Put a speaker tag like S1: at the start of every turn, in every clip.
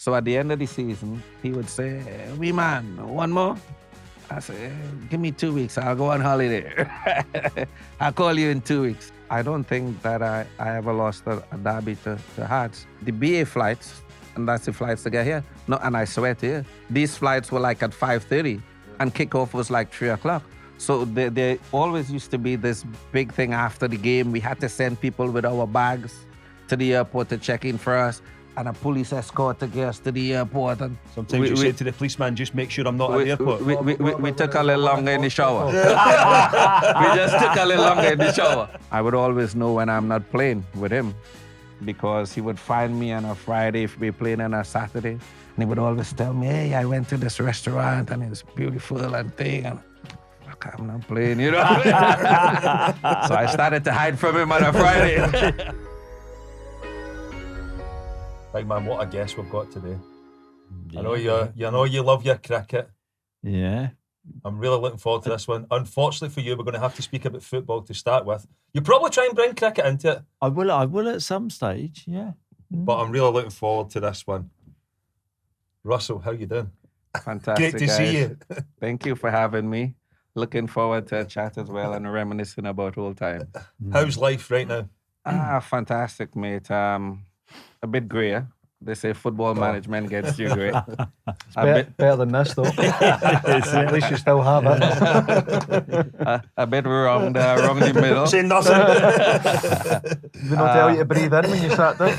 S1: So at the end of the season, he would say, "We man, one more." I said, "Give me 2 weeks. I'll go on holiday. I'll call you in 2 weeks." I don't think that I ever lost a derby to Hearts. The BA flights, and that's the flights to get here. No, and I swear to you, these flights were like at 5:30, and kickoff was like 3 o'clock. So there always used to be this big thing after the game. We had to send people with our bags to the airport to check in for us, and a police escort to get us to the airport. And
S2: sometimes you say to the policeman, just make sure I'm not at the airport.
S1: We took a little longer in the shower. We just took a little longer in the shower. I would always know when I'm not playing with him, because he would find me on a Friday if we playing on a Saturday, and he would always tell me, "Hey, I went to this restaurant and it's beautiful and thing." And I'm not playing, you know. So I started to hide from him on a Friday.
S2: Big man, what a guest we've got today. Yeah. I know you love your cricket.
S3: Yeah.
S2: I'm really looking forward to this one. Unfortunately for you, we're going to have to speak about football to start with. You probably try and bring cricket into it.
S3: I will at some stage, yeah.
S2: But I'm really looking forward to this one. Russell, how you doing?
S1: Fantastic.
S2: Great to see you.
S1: Thank you for having me. Looking forward to a chat as well and reminiscing about old times.
S2: How's life right now?
S1: Fantastic, mate. A bit greyer. They say football management gets you grey.
S4: It's better than this, though. At least you still have it.
S1: A bit wrong the middle.
S2: Say nothing.
S4: Did they not tell you to breathe in when you sat down?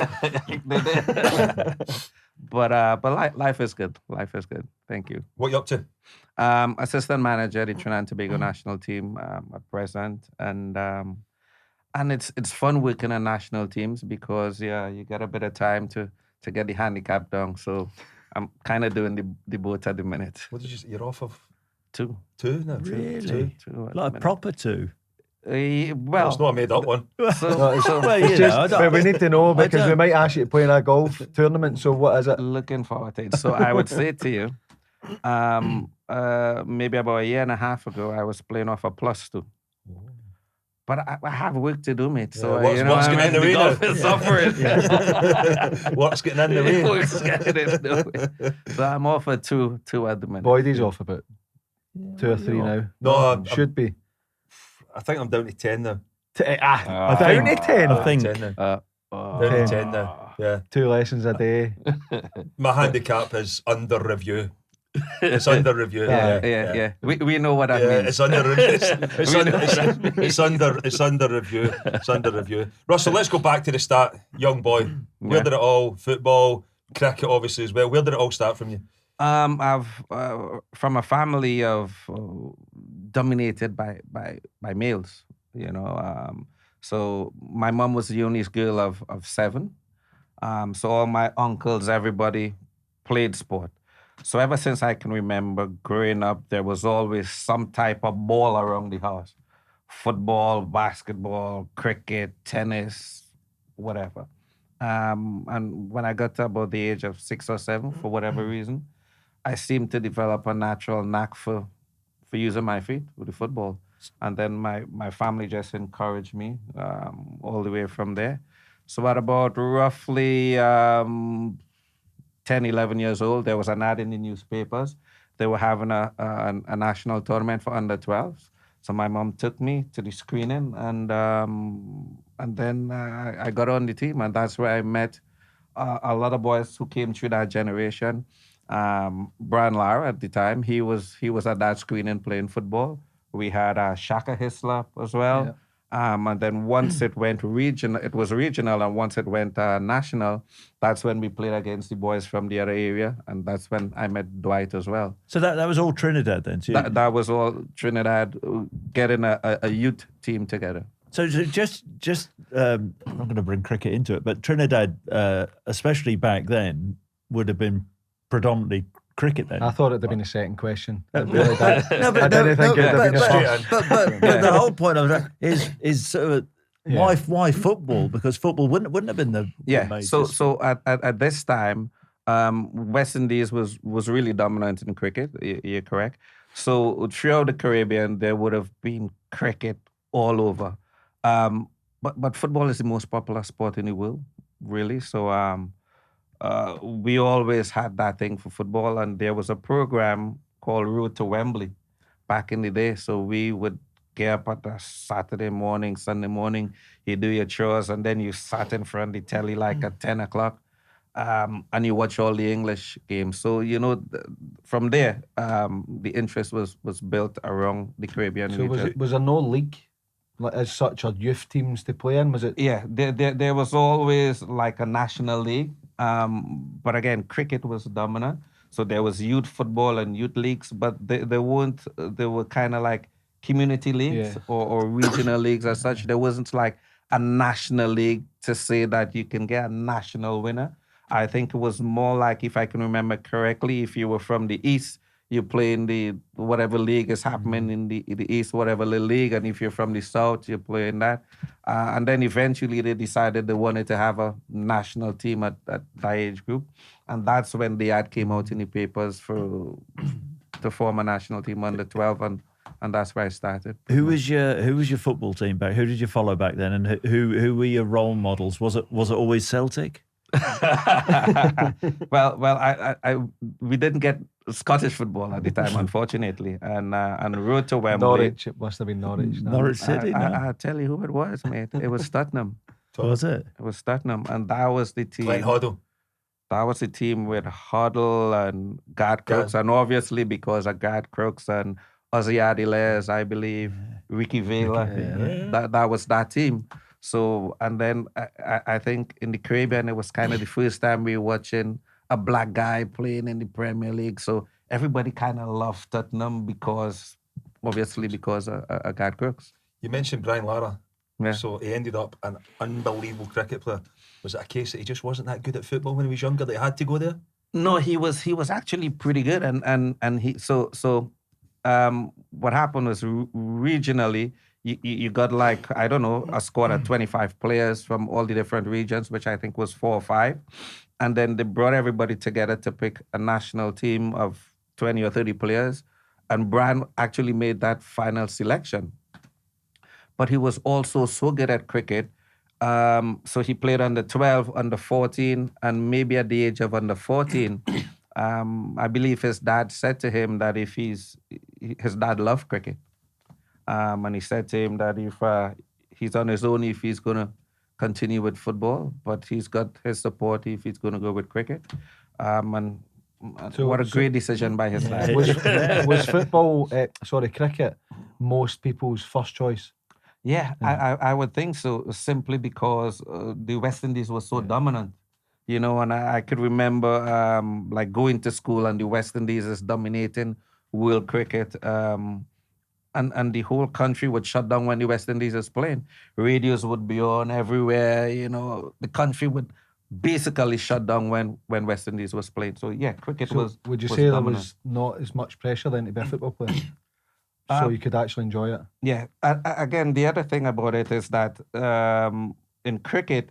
S1: But life is good. Life is good. Thank you.
S2: What you up to?
S1: Assistant manager at the Trinidad and Tobago national team at present, and it's fun working on national teams because you get a bit of time to get the handicap down. So I'm kind of doing the both at the minute.
S2: What did you say? You're off of
S1: 2.
S2: 2 now?
S3: Really?
S1: 2
S3: like a proper 2?
S1: Well,
S2: it's not a made up one.
S4: Well, we need to know because we might ask you to play in a golf tournament. So what is it?
S1: Looking forward to it. So I would say to you, maybe about a year and a half ago, I was playing off a +2. But I have work to do, mate. So
S2: what's getting in the way?
S1: Golf is suffering.
S2: What's getting in the way?
S1: What's getting in the way? So I'm off at 2 at the minute.
S4: Boydie's off about 2 or 3 now.
S2: No,
S4: should be.
S2: I think I'm down to 10 now.
S4: Down to 10.
S3: I think.
S2: 10 now. Down to 10 now. Yeah.
S4: 2 lessons a day.
S2: My handicap is under review. It's under review.
S1: Yeah. We know what that means.
S2: It's under review. It's under review. It's under review. Russell, let's go back to the start. Young boy, where did it all? Football, cricket, obviously as well. Where did it all start from you?
S1: I've from a family of dominated by males. You know, so my mom was the youngest girl of 7. So all my uncles, everybody played sport. So ever since I can remember growing up, there was always some type of ball around the house. Football, basketball, cricket, tennis, whatever. And when I got to about the age of 6 or 7, for whatever reason, I seemed to develop a natural knack for using my feet with the football. And then my family just encouraged me all the way from there. So at about roughly 10, 11 years old, there was an ad in the newspapers. They were having a national tournament for under 12s. So my mom took me to the screening, and then I got on the team, and that's where I met a lot of boys who came through that generation. Brian Lara at the time, he was at that screening playing football. We had Shaka Hislop as well. Yeah. And then once it went regional, it was regional, and once it went national, that's when we played against the boys from the other area, and that's when I met Dwight as well.
S3: So that was all Trinidad then? So
S1: that was all Trinidad, getting a youth team together.
S3: So just I'm not going to bring cricket into it, but Trinidad, especially back then, would have been predominantly cricket then.
S4: I thought it'd have been a second question. I really did. I didn't think it'd have been a first.
S3: But the whole point of it is sort of why football? Because football wouldn't have been the major.
S1: So at this time, West Indies was really dominant in cricket. You're correct. So throughout the Caribbean, there would have been cricket all over. But football is the most popular sport in the world, really. So we always had that thing for football, and there was a program called Road to Wembley back in the day. So we would get up at a Saturday morning, Sunday morning, you do your chores, and then you sat in front of the telly like at 10 o'clock. And you watch all the English games. So, from there, the interest was built around the Caribbean
S4: So
S1: region.
S4: was there no league as such, or youth teams to play in? Was it?
S1: Yeah, there was always like a national league. But again, cricket was dominant. So there was youth football and youth leagues, but they weren't, they were kind of like community leagues
S4: Yeah.
S1: or regional leagues as such. There wasn't like a national league to say that you can get a national winner. I think it was more like, if I can remember correctly, if you were from the East, you play in the whatever league is happening in the East, whatever league, and if you're from the South, you play in that. And then eventually they decided they wanted to have a national team at that age group, and that's when the ad came out in the papers to form a national team under 12, and that's where I started.
S3: Who was your football team back? Who did you follow back then, and who were your role models? Was it always Celtic?
S1: well, we didn't get Scottish football at the time, unfortunately, and Road to Wembley.
S4: Norwich, it must have been Norwich. No.
S3: Norwich City. No?
S1: I'll tell you who it was, mate. It was Tottenham.
S3: Was it?
S1: It was Tottenham, and that was the team.
S2: Glenn Hoddle.
S1: That was the team with Hoddle and Gard Crooks, and obviously because of Gard Crooks and Ozzy Adiles, I believe, Ricky Vela, that was that team. So, and then I think in the Caribbean, it was kind of the first time we were watching a black guy playing in the Premier League. So everybody kind of loved Tottenham obviously because of Gard Crooks.
S2: You mentioned Brian Lara.
S1: Yeah.
S2: So he ended up an unbelievable cricket player. Was it a case that he just wasn't that good at football when he was younger, that he had to go there?
S1: No, he was actually pretty good, and he what happened was regionally. You got like, I don't know, a squad of 25 players from all the different regions, which I think was 4 or 5. And then they brought everybody together to pick a national team of 20 or 30 players. And Brian actually made that final selection. But he was also so good at cricket. So he played under 12, under 14, and maybe at the age of under 14. I believe his dad said to him that his dad loved cricket. And he said to him that if he's on his own, if he's going to continue with football, but he's got his support if he's going to go with cricket. And what a great decision by his dad.
S4: Was football, cricket, most people's first choice?
S1: Yeah, I would think so, simply because the West Indies was so dominant. And I could remember like going to school and the West Indies is dominating world cricket. And the whole country would shut down when the West Indies is playing. Radios would be on everywhere, the country would basically shut down when West Indies was playing. So yeah, cricket was.
S4: Would you
S1: was
S4: say
S1: dominant.
S4: there was not as much pressure then to be a football player? So you could actually enjoy it?
S1: Yeah. Again, the other thing about it is that in cricket,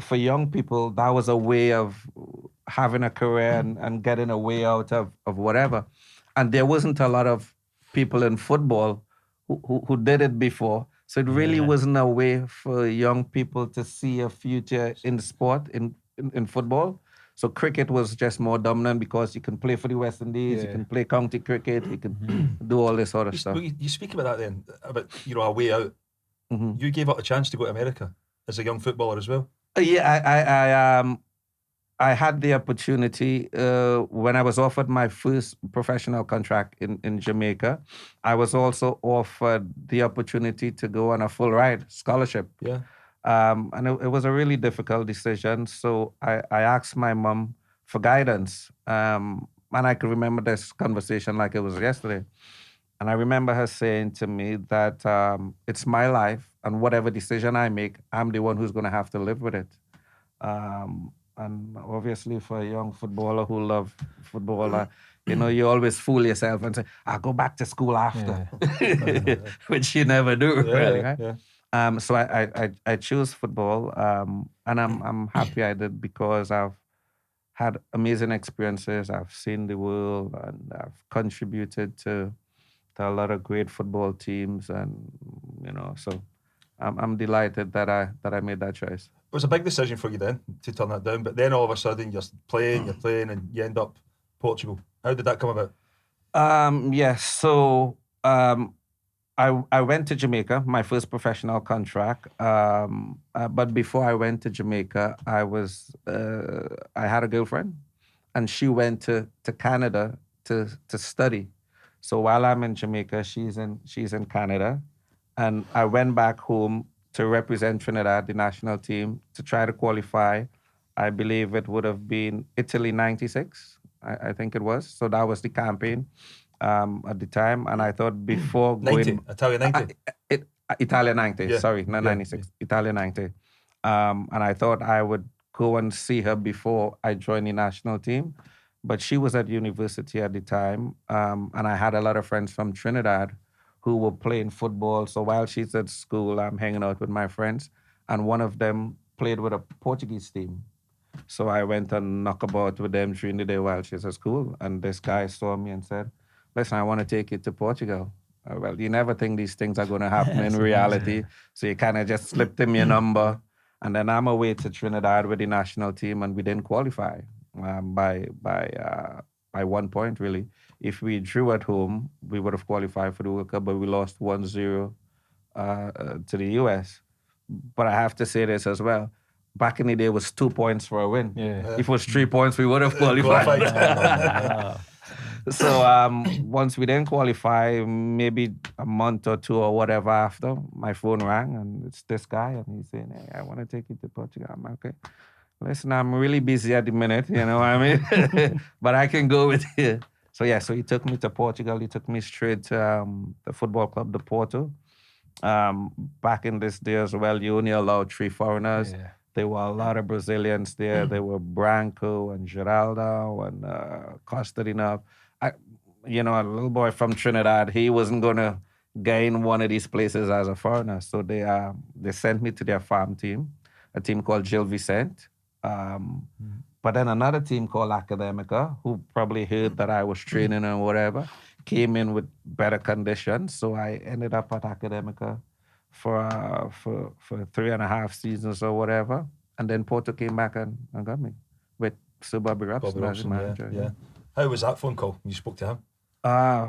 S1: for young people, that was a way of having a career and getting a way out of whatever. And there wasn't a lot of people in football who did it before. So it really wasn't a way for young people to see a future in sport, in football. So cricket was just more dominant because you can play for the West Indies, you can play county cricket, you can do all this sort of stuff.
S2: You speak about that then, about a way out. You gave up a chance to go to America as a young footballer as well.
S1: Yeah, I had the opportunity when I was offered my first professional contract in Jamaica. I was also offered the opportunity to go on a full ride scholarship.
S2: Yeah.
S1: And it was a really difficult decision. So I asked my mom for guidance. And I could remember this conversation like it was yesterday. And I remember her saying to me that it's my life, and whatever decision I make, I'm the one who's going to have to live with it. And obviously for a young footballer who loves football, you always fool yourself and say, I'll go back to school after, which you never do, really, right? Yeah. So I chose football, and I'm happy I did because I've had amazing experiences. I've seen the world, and I've contributed to a lot of great football teams, and so I'm delighted that I made that choice.
S2: was a big decision for you then to turn that down, but then all of a sudden you're playing, and you end up Portugal. How did that come about?
S1: Yes. So I went to Jamaica, my first professional contract. But before I went to Jamaica, I had a girlfriend, and she went to Canada to study. So while I'm in Jamaica, she's in Canada, and I went back home to represent Trinidad, the national team, to try to qualify. I believe it would have been Italy '96. I think it was. So that was the campaign at the time. And I thought before
S2: 90,
S1: going...
S2: Italia 90.
S1: Italia 90,
S2: Yeah.
S1: sorry, not 96. Italia 90. And I thought I would go and see her before I joined the national team. But she was at university at the time. And I had a lot of friends from Trinidad who were playing football. So while she's at school, I'm hanging out with my friends. And one of them played with a Portuguese team. So I went and knocked about with them during the day while she's at school. And this guy saw me and said, listen, I want to take you to Portugal. Well, you never think these things are going to happen in reality. So you kind of just slipped him your number. And then I'm away to Trinidad with the national team, and we didn't qualify by 1 point, really. If we drew at home, we would have qualified for the World Cup, but we lost 1-0 to the US. But I have to say this as well. Back in the day, it was 2 points for a win.
S4: Yeah.
S1: If it was 3 points, we would have qualified. So once we didn't qualify, maybe a month or two or whatever after, my phone rang, and it's this guy, and he's saying, hey, I want to take you to Portugal. I'm like, okay. Listen, I'm really busy at the minute, you know what I mean? But I can go with you. So yeah, so he took me to Portugal. He took me straight to the football club, the Porto. Back in this day as well, you only allowed 3 foreigners.
S4: Yeah.
S1: There were a lot of Brazilians there. There were Branco and Geraldo and Costadinov. A little boy from Trinidad, he wasn't going to gain one of these places as a foreigner. So they sent me to their farm team, a team called Gil Vicente. But then another team called Academica, who probably heard that I was training and whatever, came in with better conditions. So I ended up at Academica for 3.5 seasons or whatever. And then Porto came back and got me with Sir Bobby Robson as manager.
S2: Yeah. How was that phone call when you spoke to him?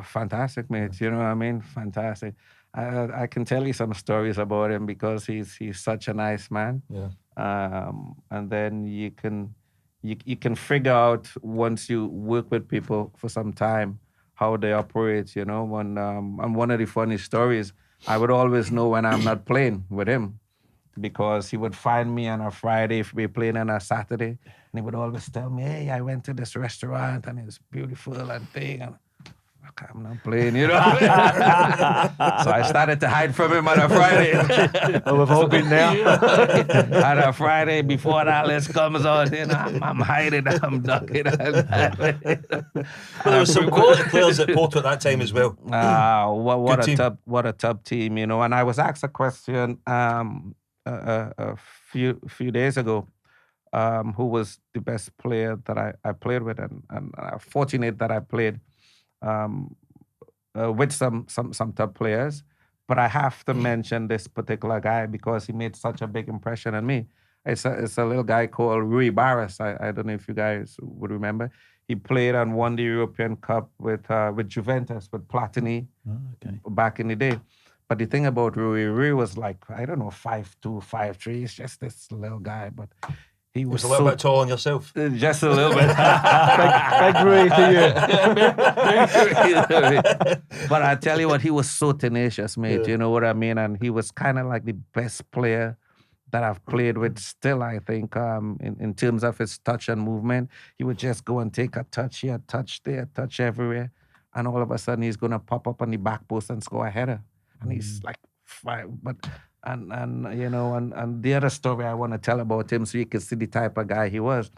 S1: Fantastic, mate. You know what I mean? Fantastic. I can tell you some stories about him because he's such a nice man.
S2: Yeah.
S1: And then you can figure out once you work with people for some time how they operate, you know. And one of the funny stories, I would always know when I'm not playing with him because he would find me on a Friday if we were playing on a Saturday, and he would always tell me, hey, I went to this restaurant and it's beautiful and thing. And okay, I'm not playing, you know. So I started to hide from him on a Friday.
S4: Well, we've all been there.
S1: On a Friday before that list comes out, you know, I'm hiding, I'm ducking.
S2: But there was some quality players at Porto at that time as well.
S1: What a top team, you know. And I was asked a question a few days ago, who was the best player that I played with, and I'm fortunate that I played with some top players, but I have to mention this particular guy because he made such a big impression on me. It's a little guy called Rui Barras. I don't know if you guys would remember. He played and won the European Cup with Juventus, with Platini back in the day. But the thing about Rui was like, I don't know, 5'2", 5'3". He's just this little guy, but he was
S2: a little bit tall on yourself.
S1: Just a little bit.
S4: Big Rui to
S1: you. But I tell you what, he was so tenacious, mate. Yeah. You know what I mean? And he was kind of like the best player that I've played with still, I think, in terms of his touch and movement. He would just go and take a touch here, touch there, touch everywhere. And all of a sudden, he's going to pop up on the back post and score a header. And he's like, And you know, and the other story I want to tell about him so you can see the type of guy he was.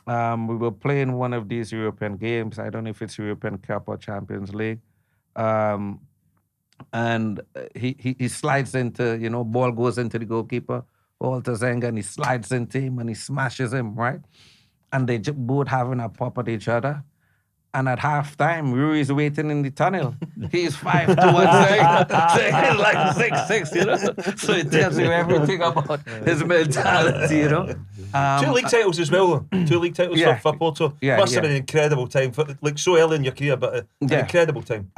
S1: We were playing one of these European games. I don't know if it's European Cup or Champions League. And he slides into, you know, ball goes into the goalkeeper, Walter Zenga, and he slides into him and he smashes him, right? And they both having a pop at each other. And at half-time, Rui's waiting in the tunnel. He's 5 to 1 side. So he's like 6'6", you know. So it tells you everything about his mentality, you know.
S2: 2 league titles as well, though. 2 league titles
S1: Yeah.
S2: for Porto.
S1: Yeah,
S2: Must have
S1: yeah.
S2: been an incredible time, like so early in your career, but an
S1: Yeah.
S2: incredible time.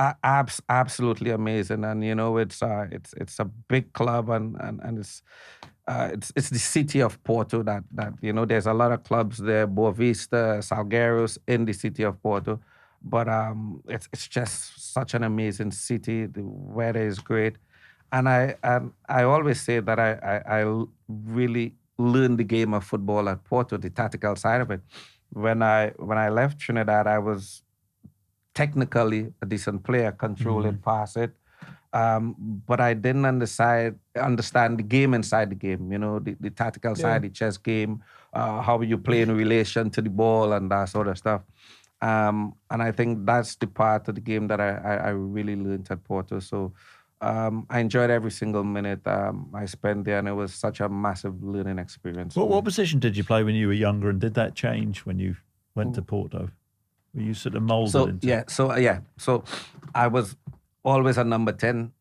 S1: Absolutely amazing, and you know it's a big club, and it's the city of Porto that you know there's a lot of clubs there, Boa Vista, Salgueiros in the city of Porto, but it's just such an amazing city. The weather is great, and I always say that I really learned the game of football at Porto, the tactical side of it. When I left Trinidad, I was technically a decent player, control it, pass it. But I didn't understand the game inside the game, you know, the tactical side, the chess game, how you play in relation to the ball and that sort of stuff. And I think that's the part of the game that I really learned at Porto. So I enjoyed every single minute I spent there, and it was such a massive learning experience.
S3: What position did you play when you were younger, and did that change when you went to Porto? Were you sort of moulded into?
S1: So I was always a number 10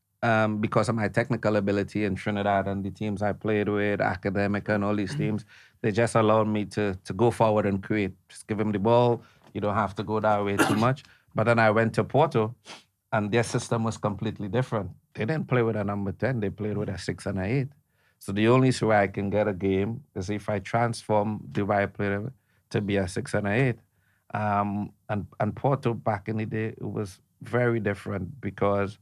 S1: because of my technical ability in Trinidad and the teams I played with, Academica and all these teams. They just allowed me to go forward and create. Just give him the ball. You don't have to go that way too much. But then I went to Porto, and their system was completely different. They didn't play with a number 10. They played with a 6 and a 8. So the only way I can get a game is if I transform the way I play to be a 6 and a 8. And Porto back in the day, it was very different because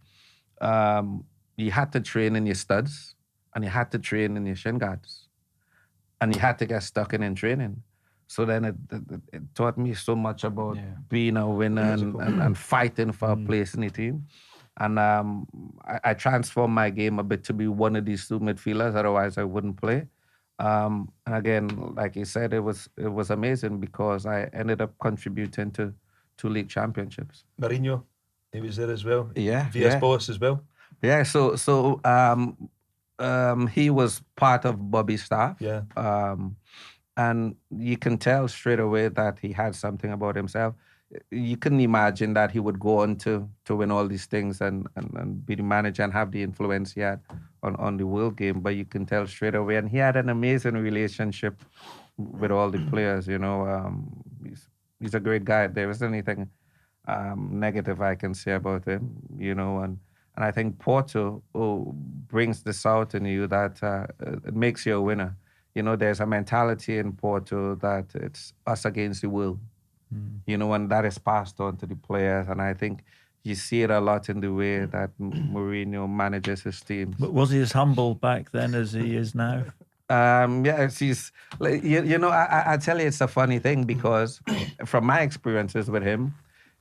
S1: you had to train in your studs, and you had to train in your shin guards, and you had to get stuck in training. So then it taught me so much about being a winner and fighting for a place in the team. And I transformed my game a bit to be one of these 2 midfielders, otherwise I wouldn't play. And again, like you said, it was amazing because I ended up contributing to 2 league championships.
S2: Mourinho, he was there as well.
S1: Yeah.
S2: Villas-Boas as well.
S1: Yeah, so he was part of Bobby's staff.
S2: Yeah.
S1: And you can tell straight away that he had something about himself. You couldn't imagine that he would go on to win all these things and be the manager and have the influence he had on the world game, but you can tell straight away. And he had an amazing relationship with all the players, you know. He's a great guy. There isn't anything negative I can say about him, you know. And I think Porto brings this out in you that it makes you a winner. You know, there's a mentality in Porto that it's us against the world. You know, and that is passed on to the players. And I think you see it a lot in the way that Mourinho manages his teams.
S3: But was he as humble back then as he is now?
S1: He's, you know, I tell you, it's a funny thing because from my experiences with him,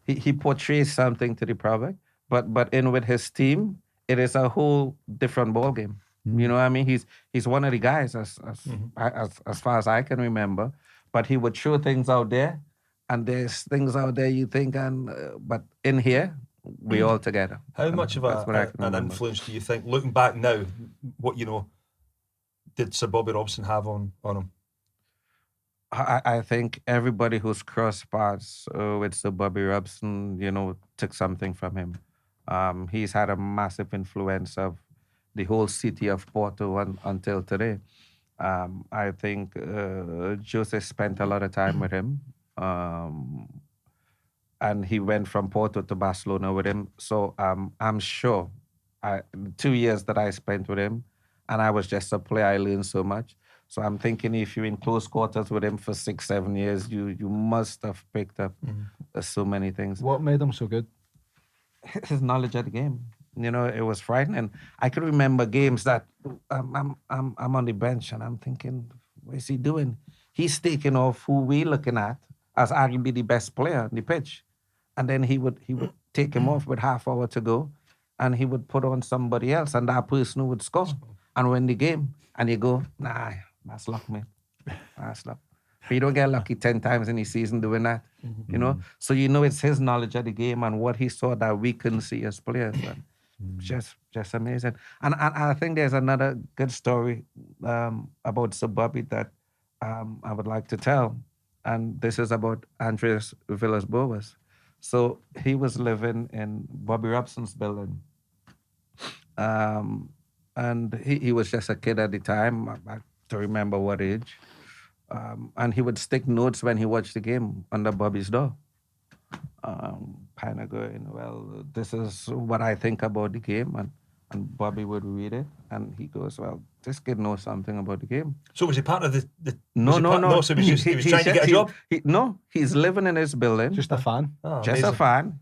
S1: he portrays something to the public, but in with his team, it is a whole different ballgame. You know what I mean? He's one of the guys as far as I can remember, but he would throw things out there, and there's things out there you think, but in here, we all together.
S2: How much of an influence do you think, looking back now, what, you know, did Sir Bobby Robson have on him?
S1: I think everybody who's crossed paths with Sir Bobby Robson, you know, took something from him. He's had a massive influence of the whole city of Porto until today. I think Jose spent a lot of time with him. And he went from Porto to Barcelona with him. So I'm sure 2 years that I spent with him, and I was just a player, I learned so much. So I'm thinking if you're in close quarters with him for 6-7 years, you must have picked up so many things.
S4: What made him so good?
S1: His knowledge of the game. You know, it was frightening. I could remember games that I'm on the bench and I'm thinking, what is he doing? He's taking off who we're looking at as arguably the best player on the pitch. And then he would take him off with half hour to go, and he would put on somebody else, and that person who would score and win the game. And you go, nah, that's luck, man. That's luck. But you don't get lucky 10 times in a season doing that, you know? So you know it's his knowledge of the game and what he saw that we couldn't see as players. And just amazing. And I think there's another good story about Sir Bobby that I would like to tell. And this is about Andres Villas-Boas. So he was living in Bobby Robson's building. And he was just a kid at the time. I don't remember what age. And he would stick notes when he watched the game under Bobby's door. Kind of going, well, this is what I think about the game. And Bobby would read it. And he goes, well, this kid knows something about the game.
S2: So was he part of the
S1: No.
S2: So he was trying to get a job?
S1: No, he's living in his building.
S4: Just a fan.
S2: Oh,
S1: Just
S2: amazing.
S1: a fan.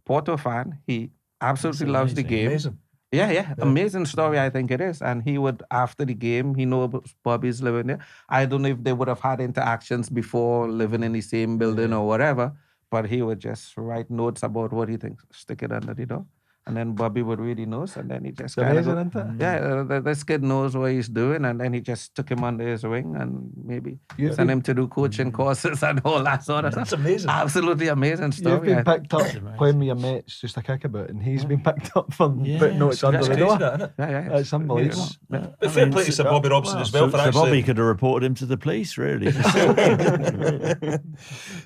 S1: Porto fan. He absolutely loves the game.
S2: Amazing.
S1: Yeah. Amazing story, I think it is. And he would, after the game, he know Bobby's living there. I don't know if they would have had interactions before living in the same building or whatever, but he would just write notes about what he thinks, stick it under the door. And then Bobby would read the notes, and then he just
S4: It's
S1: kind of
S4: amazing, isn't it?
S1: yeah, this kid knows what he's doing, and then he just took him under his wing and maybe
S4: You've
S1: sent
S4: been-
S1: him to do coaching courses and all that sort of
S2: That's
S1: stuff.
S2: amazing.
S1: Absolutely amazing
S4: You've
S1: story.
S4: been picked up playing with your mates just a kickabout, and he's been picked up for putting notes under
S2: That's
S4: the
S2: crazy,
S4: door.
S2: that, isn't it?
S1: Yeah.
S4: It's unbelievable.
S2: But fair play to Sir Bobby Robson as well for
S3: So
S2: actually.
S3: Bobby could have reported him to the police, really.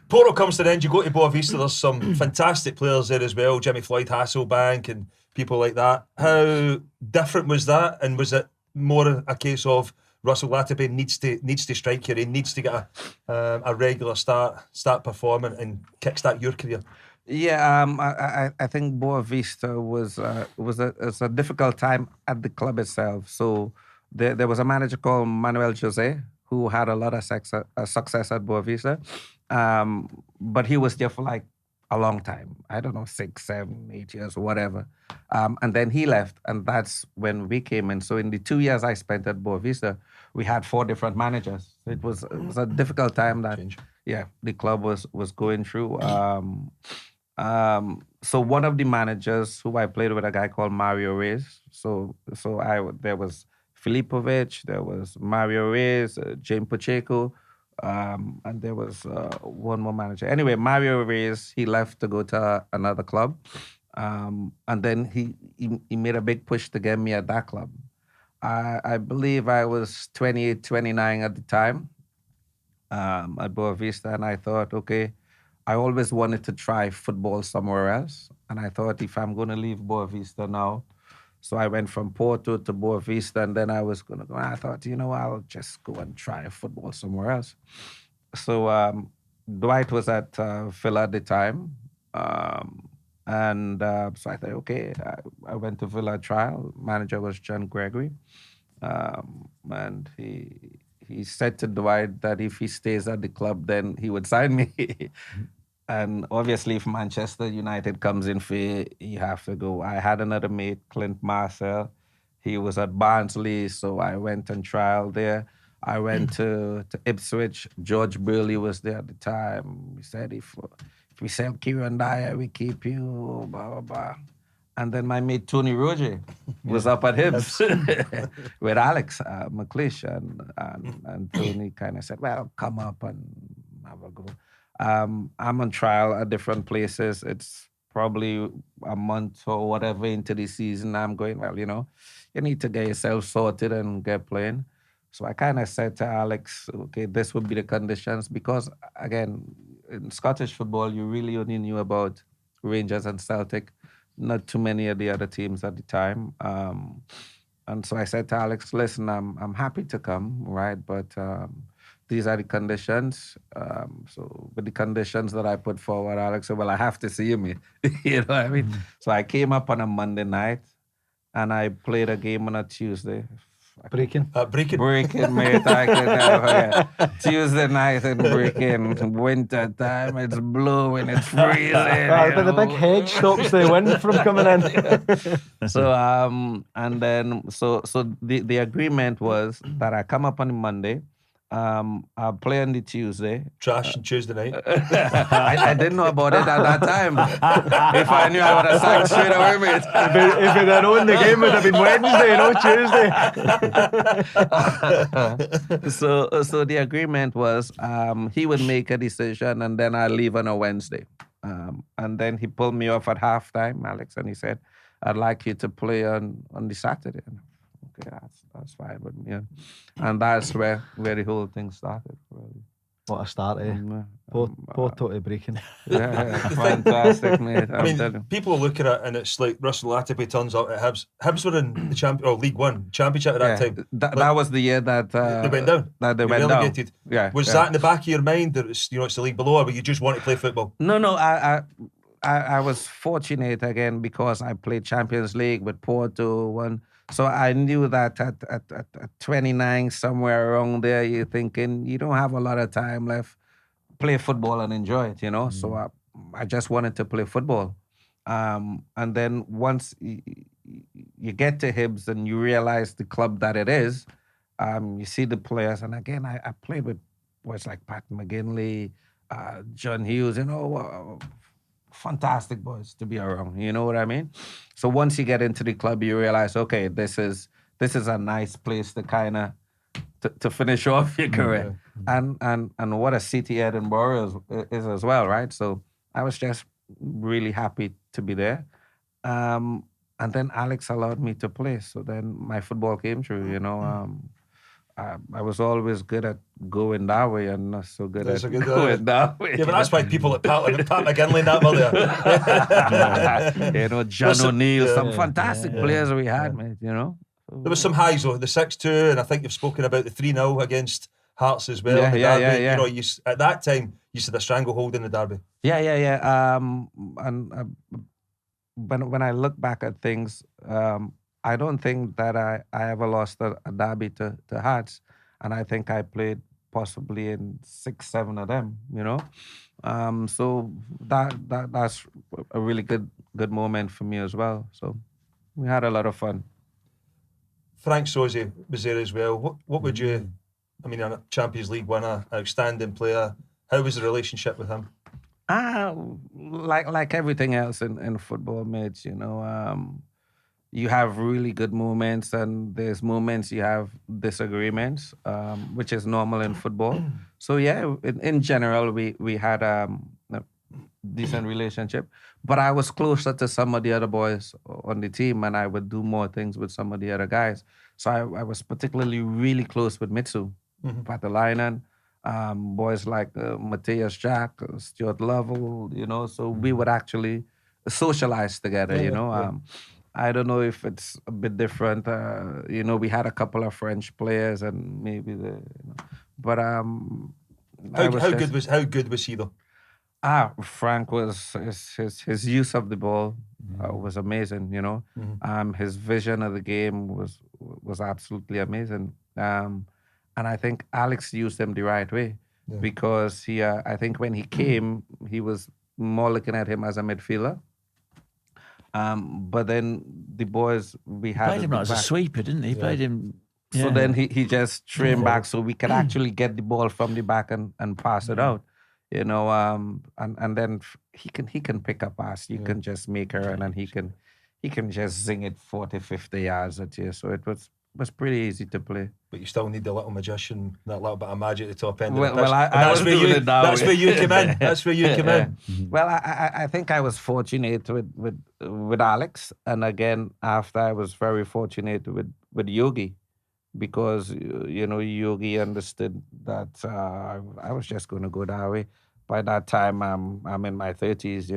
S2: Porto comes to the end. You go to Boa Vista. There's some fantastic players there as well. Jimmy Floyd Hasselbank and people like that. How different was that? And was it more a case of Russell Latapy needs to strike here? He needs to get a regular start performing and kickstart your career.
S1: Yeah, I think Boa Vista was a difficult time at the club itself. So there was a manager called Manuel Jose who had a lot of success at Boa Vista, but he was there for like a long time. I don't know, 6, 7, 8 years, whatever. And then he left, and that's when we came in. So in the 2 years I spent at Boa Vista, we had 4 different managers. It was a difficult time that the club was going through. So one of the managers who I played with, a guy called Mario Reyes. There was Filipovic, there was Mario Reyes, James Pacheco, and there was one more manager. Anyway, Mario Reyes, he left to go to another club, and then he made a big push to get me at that club. I believe I was 28, 29 at the time at Boa Vista, and I thought, okay, I always wanted to try football somewhere else. And I thought, if I'm going to leave Boa Vista now, so I went from Porto to Boa Vista, and then I was going to go. I thought, I'll just go and try football somewhere else. So Dwight was at Villa at the time. So I thought, okay, I went to Villa trial. Manager was John Gregory. And he said to Dwight that if he stays at the club, then he would sign me. And obviously, if Manchester United comes in for you have to go. I had another mate, Clint Marcel. He was at Barnsley, so I went on trial there. I went to Ipswich. George Burley was there at the time. He said, if we sell Kieran Dyer, we keep you, blah, blah, blah. And then my mate Tony Roger was up at Hibs with Alex McLeish. And Tony kind of said, well, come up and have a go. I'm on trial at different places. It's probably a month or whatever into the season. I'm going, well, you need to get yourself sorted and get playing. So I kind of said to Alex, okay, this would be the conditions. Because, again, in Scottish football, you really only knew about Rangers and Celtic, not too many of the other teams at the time. And so I said to Alex, listen, I'm happy to come, right? But these are the conditions. So with the conditions that I put forward, Alex said, well, I have to see you. You know what I mean? So I came up on a Monday night and I played a game on a Tuesday.
S4: Breaking,
S1: mate. I can Tuesday night in Breaking, winter time, it's blowing, it's freezing.
S4: but the big hedge stops the wind from coming in.
S1: So the agreement was that I come up on Monday. I'll play on the Tuesday.
S2: Trash on Tuesday night.
S1: I didn't know about it at that time. If I knew, I would have sacked straight away, mate.
S4: If it had known, the game would have been Wednesday, no Tuesday.
S1: So the agreement was he would make a decision and then I'll leave on a Wednesday. And then he pulled me off at halftime, Alex, and he said, I'd like you to play on the Saturday. Okay, that's fine with me. And that's where the whole thing started, really.
S4: What a start, eh? Porto to breaking.
S1: Yeah, fantastic, mate.
S2: I mean, people look at it and it's like Russell Latapy turns up at Hibs. Hibs were in the League One Championship at that time.
S1: That was the year that
S2: they went down.
S1: That they went
S2: relegated.
S1: Down. Yeah.
S2: Was that in the back of your mind that it's it's the league below, or you just want to play football?
S1: No. I was fortunate again because I played Champions League with Porto. So I knew that at 29, somewhere around there, you're thinking you don't have a lot of time left. Play football and enjoy it, So I just wanted to play football. And then once you get to Hibs and you realize the club that it is, you see the players. And again, I played with boys like Pat McGinley, John Hughes, fantastic boys to be around. You know what I mean? So once you get into the club, you realize, okay, this is a nice place to kind of to finish off your career. And what a city Edinburgh is as well, right? So I was just really happy to be there. And then Alex allowed me to play. So then my football came through, I was always good at going that way and not so good at going that way.
S2: Yeah, but that's why people like Pat McGinley and that were
S1: there. John O'Neill, some fantastic players we had, mate, There
S2: was some highs though, the 6-2, and I think you've spoken about the 3-0 against Hearts as well.
S1: Yeah.
S2: At that time, you said a stranglehold in the derby.
S1: Yeah. And when I look back at things, I don't think that I ever lost a derby to Hearts, and I think I played possibly in 6-7 of them. So that's a really good moment for me as well. So we had a lot of fun.
S2: Frank Sosie was there as well. What would you? I mean, a Champions League winner, outstanding player. How was the relationship with him?
S1: Like everything else in football, mates. You have really good moments, and there's moments you have disagreements, which is normal in football. So yeah, in general, we had a decent relationship. But I was closer to some of the other boys on the team, and I would do more things with some of the other guys. So I was particularly really close with Mitsu, Patalainen, boys like Matthias Jack, Stuart Lovell, so we would actually socialize together, I don't know if it's a bit different. We had a couple of French players and maybe but
S2: how good was he though?
S1: Frank was his use of the ball was amazing. His vision of the game was absolutely amazing. And I think Alex used him the right way because I think when he came, he was more looking at him as a midfielder. But then the boys we had
S3: played him as a sweeper, didn't he? Played him. Yeah.
S1: So then he just trimmed back so we could actually get the ball from the back and pass it out. And then he can pick a pass. You can just make her and then he can just zing it 40, 50 yards at you. So it was pretty easy to play.
S2: But you still need the little magician, that little bit of magic at the top end of the pitch.
S1: Well, that's
S2: where you come in. That's where you come in.
S1: Well, I think I was fortunate with Alex, and again after I was very fortunate with Yogi, because Yogi understood that I was just going to go that way. By that time, I'm in my 30s,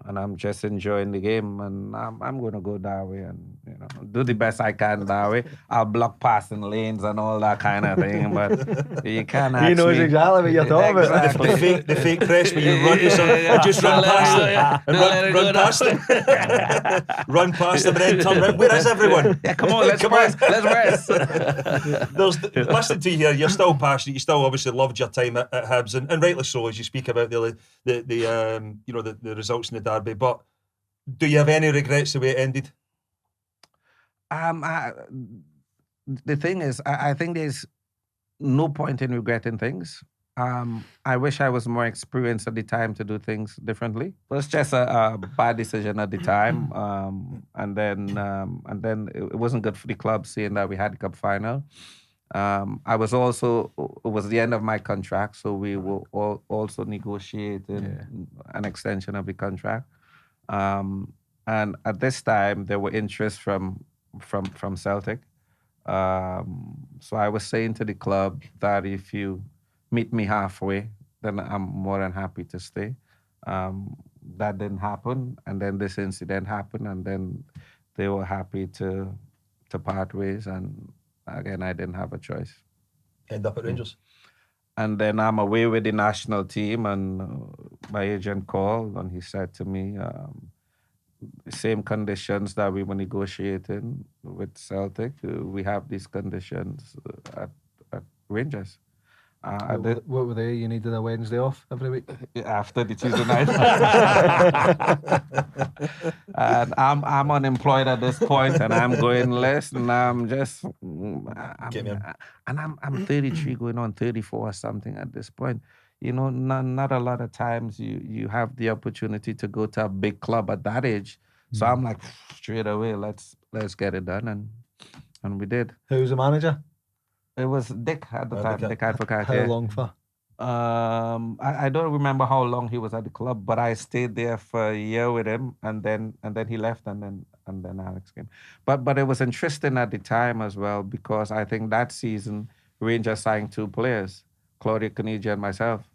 S1: and I'm just enjoying the game, and I'm going to go that way and do the best I can that way. I'll block passing lanes and all that kind of thing, but you can't actually...
S4: He knows exactly what you're talking about.
S2: The fake press where you run to someone, just run past them and run past them. Run past them and then turn around. Where is everyone?
S1: Yeah, come on, let's rest. Let's rest.
S2: Listening to you here, you're still passionate. You still obviously loved your time at Hibs, and rightly so, as you speak about the results in the derby. But do you have any regrets the way it ended?
S1: The thing is, I think there's no point in regretting things. I wish I was more experienced at the time to do things differently. It was just a bad decision at the time, and then it wasn't good for the club seeing that we had the cup final. It was the end of my contract, so we were also negotiating an extension of the contract. And at this time, there were interest from Celtic. So I was saying to the club that if you meet me halfway, then I'm more than happy to stay. That didn't happen, and then this incident happened, and then they were happy to part ways, and again, I didn't have a choice.
S2: End up at Rangers.
S1: And then I'm away with the national team, and my agent called, and he said to me, same conditions that we were negotiating with Celtic, we have these conditions at Rangers.
S4: What were they? You needed a Wednesday off every week?
S1: After the Tuesday night. And I'm unemployed at this point, and I'm going less, and I'm 33 going on 34 or something at this point. You know, not a lot of times you have the opportunity to go to a big club at that age. So I'm like, straight away, let's get it done, and we did.
S4: Who was the manager?
S1: It was Dick at the time, Dick Advocaat.
S4: How long for?
S1: I don't remember how long he was at the club, but I stayed there for a year with him, and then he left, and then Alex came. But it was interesting at the time as well, because I think that season Rangers signed 2 players, Claudio Canigi and myself.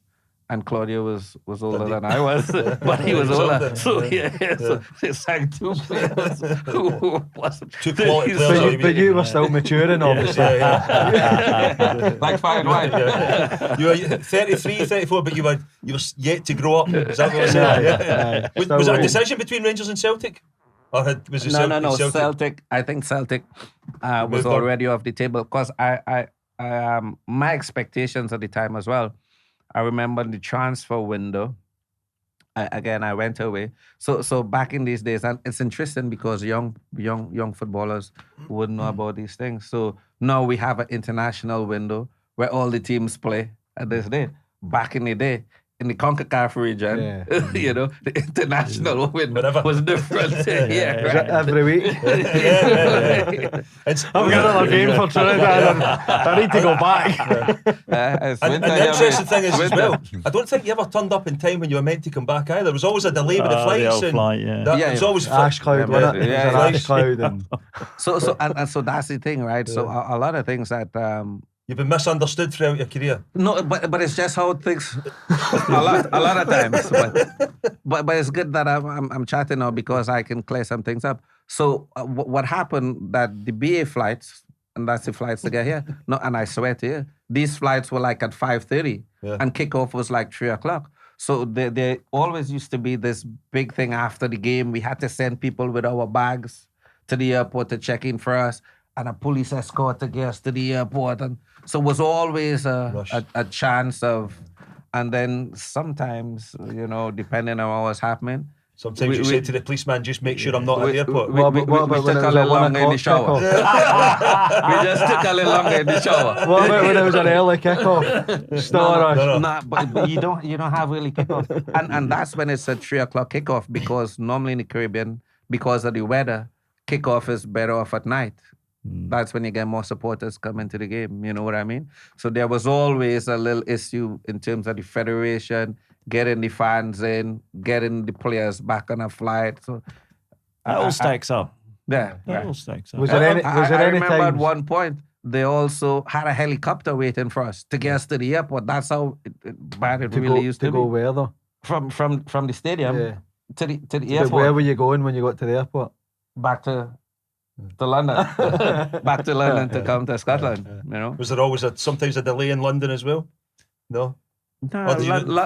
S1: And Claudio was older than I was, but he was older. So so they signed 2 players who wasn't
S2: 2 quality players.
S4: But you were still maturing, obviously.
S1: Like fine wine.
S2: You were 33, 34, but you were yet to grow up. Is that what I said? Was it a decision between Rangers and Celtic? Or was it
S1: No.
S2: Celtic?
S1: Celtic. I think Celtic was already off the table, because I my expectations at the time as well. I remember the transfer window. I went away. So back in these days, and it's interesting because young footballers wouldn't know about these things. So now we have an international window where all the teams play at this day. Back in the day, in the CONCACAF region, you know, the international window was different. Right?
S4: Every week.
S2: I've got
S4: another game for Trinidad. I need to go back.
S2: And the interesting thing is as well, I don't think you ever turned up in time when you were meant to come back either. There was always a delay with the flights.
S3: The flight,
S2: It was always
S4: ash cloud, wasn't it? It was an ash cloud. And
S1: So that's the thing, right? So a lot of things that
S2: you've been misunderstood throughout your career.
S1: No, but it's just how things a lot of times. But it's good that I'm chatting now, because I can clear some things up. So what happened, that the BA flights, and that's the flights to get here. No, and I swear to you, these flights were like at 5:30, and kickoff was like 3:00. So there always used to be this big thing after the game. We had to send people with our bags to the airport to check in for us, and a police escort to get us to the airport. And so it was always a chance of, and then sometimes, you know, depending on what was happening.
S2: Sometimes you say to the policeman, just make sure I'm not at the airport.
S1: We took a little longer in the shower. We just took a little longer in the shower.
S4: What about when it was an early kickoff?
S1: No, but you don't have really kickoff. And that's when it's a 3:00 kickoff, because normally in the Caribbean, because of the weather, kickoff is better off at night. That's when you get more supporters coming to the game. You know what I mean? So there was always a little issue in terms of the federation, getting the fans in, getting the players back on a flight. So
S3: that all stacks up.
S1: Yeah.
S3: That all stacks up.
S4: Was there any
S1: I remember
S4: times?
S1: at one point, they also had a helicopter waiting for us to get us to the airport. That's how bad it really used to be.
S4: To go where though?
S1: From the stadium to the airport.
S4: Where were you going when you got to the airport?
S1: Back to London. Back to London to come to Scotland, you know.
S2: Was there always sometimes a delay in London as well? No?
S1: No,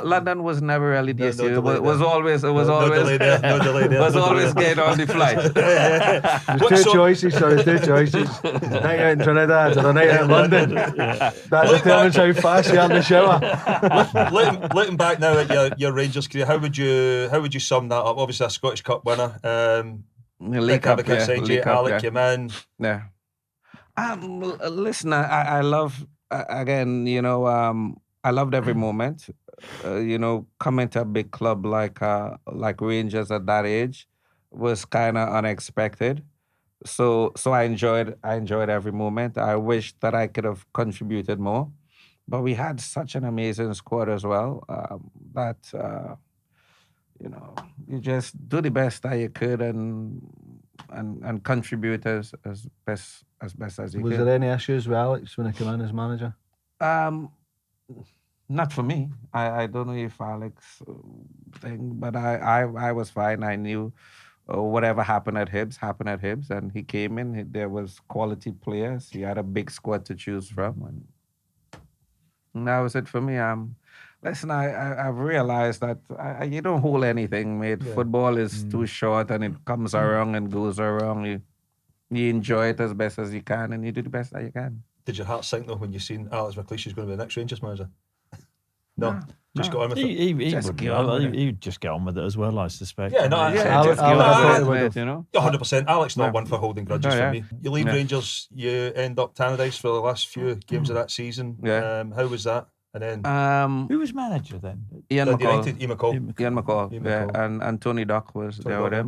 S1: London was never really the issue. It was always
S2: no delay there.
S1: was always getting on the flight.
S4: There's 2 choices, so there's 2 choices. Night out in Trinidad or a night out in London. That determines how fast you are in the shower.
S2: Looking back now at your Rangers career, how would you sum that up? Obviously a Scottish Cup winner.
S1: League Cup,
S2: signed you, Alec came in.
S1: Yeah. Listen, I love, again, you know, I loved every moment. You know, coming to a big club like Rangers at that age was kind of unexpected. So I enjoyed every moment. I wish that I could have contributed more, but we had such an amazing squad as well that you know, you just do the best that you could and contribute as best as you could.
S4: Was there any issues with Alex when he came in as manager?
S1: Not for me. I don't know if Alex thing, but I was fine. I knew whatever happened at Hibs, and he came in. There was quality players. He had a big squad to choose from, and that was it for me. Listen, I've realized that you don't hold anything, mate.
S2: Yeah.
S1: Football is too short, and it comes around and goes around. You enjoy it as best as you can, and you do the best that you can.
S2: Did your heart sink though when you seen Alex McLeish is going to be the next Rangers manager? No, just
S1: no.
S2: got on with it.
S3: He
S1: Just
S3: would
S1: get on with it.
S3: he'd just get on with it as well, I suspect.
S2: Yeah, no,
S1: Yeah,
S4: I
S1: just
S4: would-
S1: give
S4: I
S1: up
S4: would-
S1: on it,
S4: would-
S1: mate, you know.
S2: 100%. Alex not
S1: Yeah.
S2: one for holding grudges
S1: Oh, yeah.
S2: for me. You leave
S1: Yeah.
S2: Rangers, you end up Tannadice for the last few games of that season.
S1: Yeah.
S2: How was that? And then
S3: Who was manager then?
S1: Ian
S2: Dundee
S1: McCall.
S2: United, Ian McCall.
S1: Ian McCall,
S2: Ian
S1: yeah,
S2: McCall.
S1: and Tony Duck was
S2: Tony
S1: there with
S2: Duck,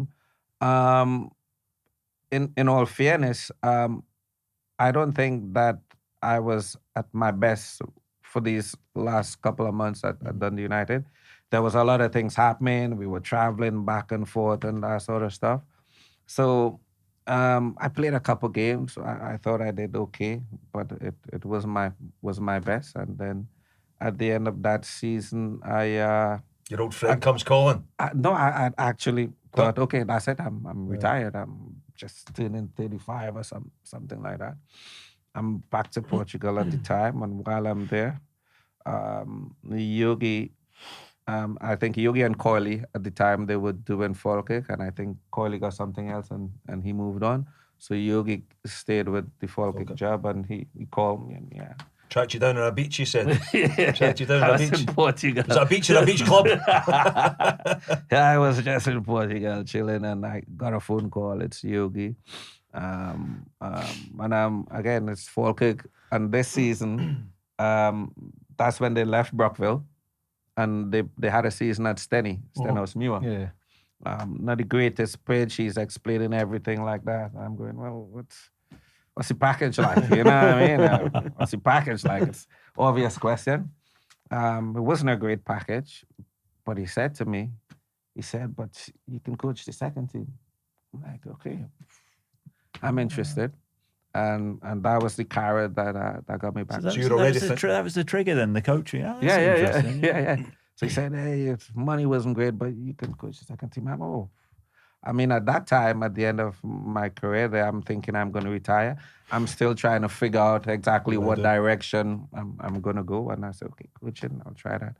S1: him. In all fairness, I don't think that I was at my best for these last couple of months at Dundee United. There was a lot of things happening. We were traveling back and forth and that sort of stuff. So I played a couple games. I thought I did okay, but it was my best. And then at the end of that season,
S2: Your old friend comes calling.
S1: I actually thought, okay, that's it. I'm retired. I'm just turning 35 or something like that. I'm back to Portugal at the time, and while I'm there, Yogi, I think Yogi and Coily at the time they were doing Falkirk, and I think Coily got something else, and he moved on. So Yogi stayed with the Falkirk job, and he called me, and yeah.
S2: Tracked you down on a beach, you said. Tracked you down
S1: I
S2: on a
S1: was
S2: beach.
S1: in Portugal.
S2: Was that a beach in a beach club?
S1: Yeah, I was just in Portugal chilling, and I got a phone call. It's Yogi, and again it's Falkirk. And this season, that's when they left Brockville, and they had a season at Stenhousemuir.
S4: Yeah.
S1: Not the greatest pitch. He's explaining everything like that. I'm going, well, what's the package like? You know what I mean? What's the package like? It's obvious question. It wasn't a great package, but he said to me, but you can coach the second team. I'm like, okay, I'm interested. And that was the carrot that got me back.
S2: So you're already
S3: that was the trigger then, the coaching. Oh, that's
S1: Yeah.
S3: interesting.
S1: So he said, hey, if money wasn't great, but you can coach the second team. I mean, at that time, at the end of my career there, I'm thinking I'm going to retire. I'm still trying to figure out exactly what direction I'm going to go. And I said, okay, coaching, I'll try that.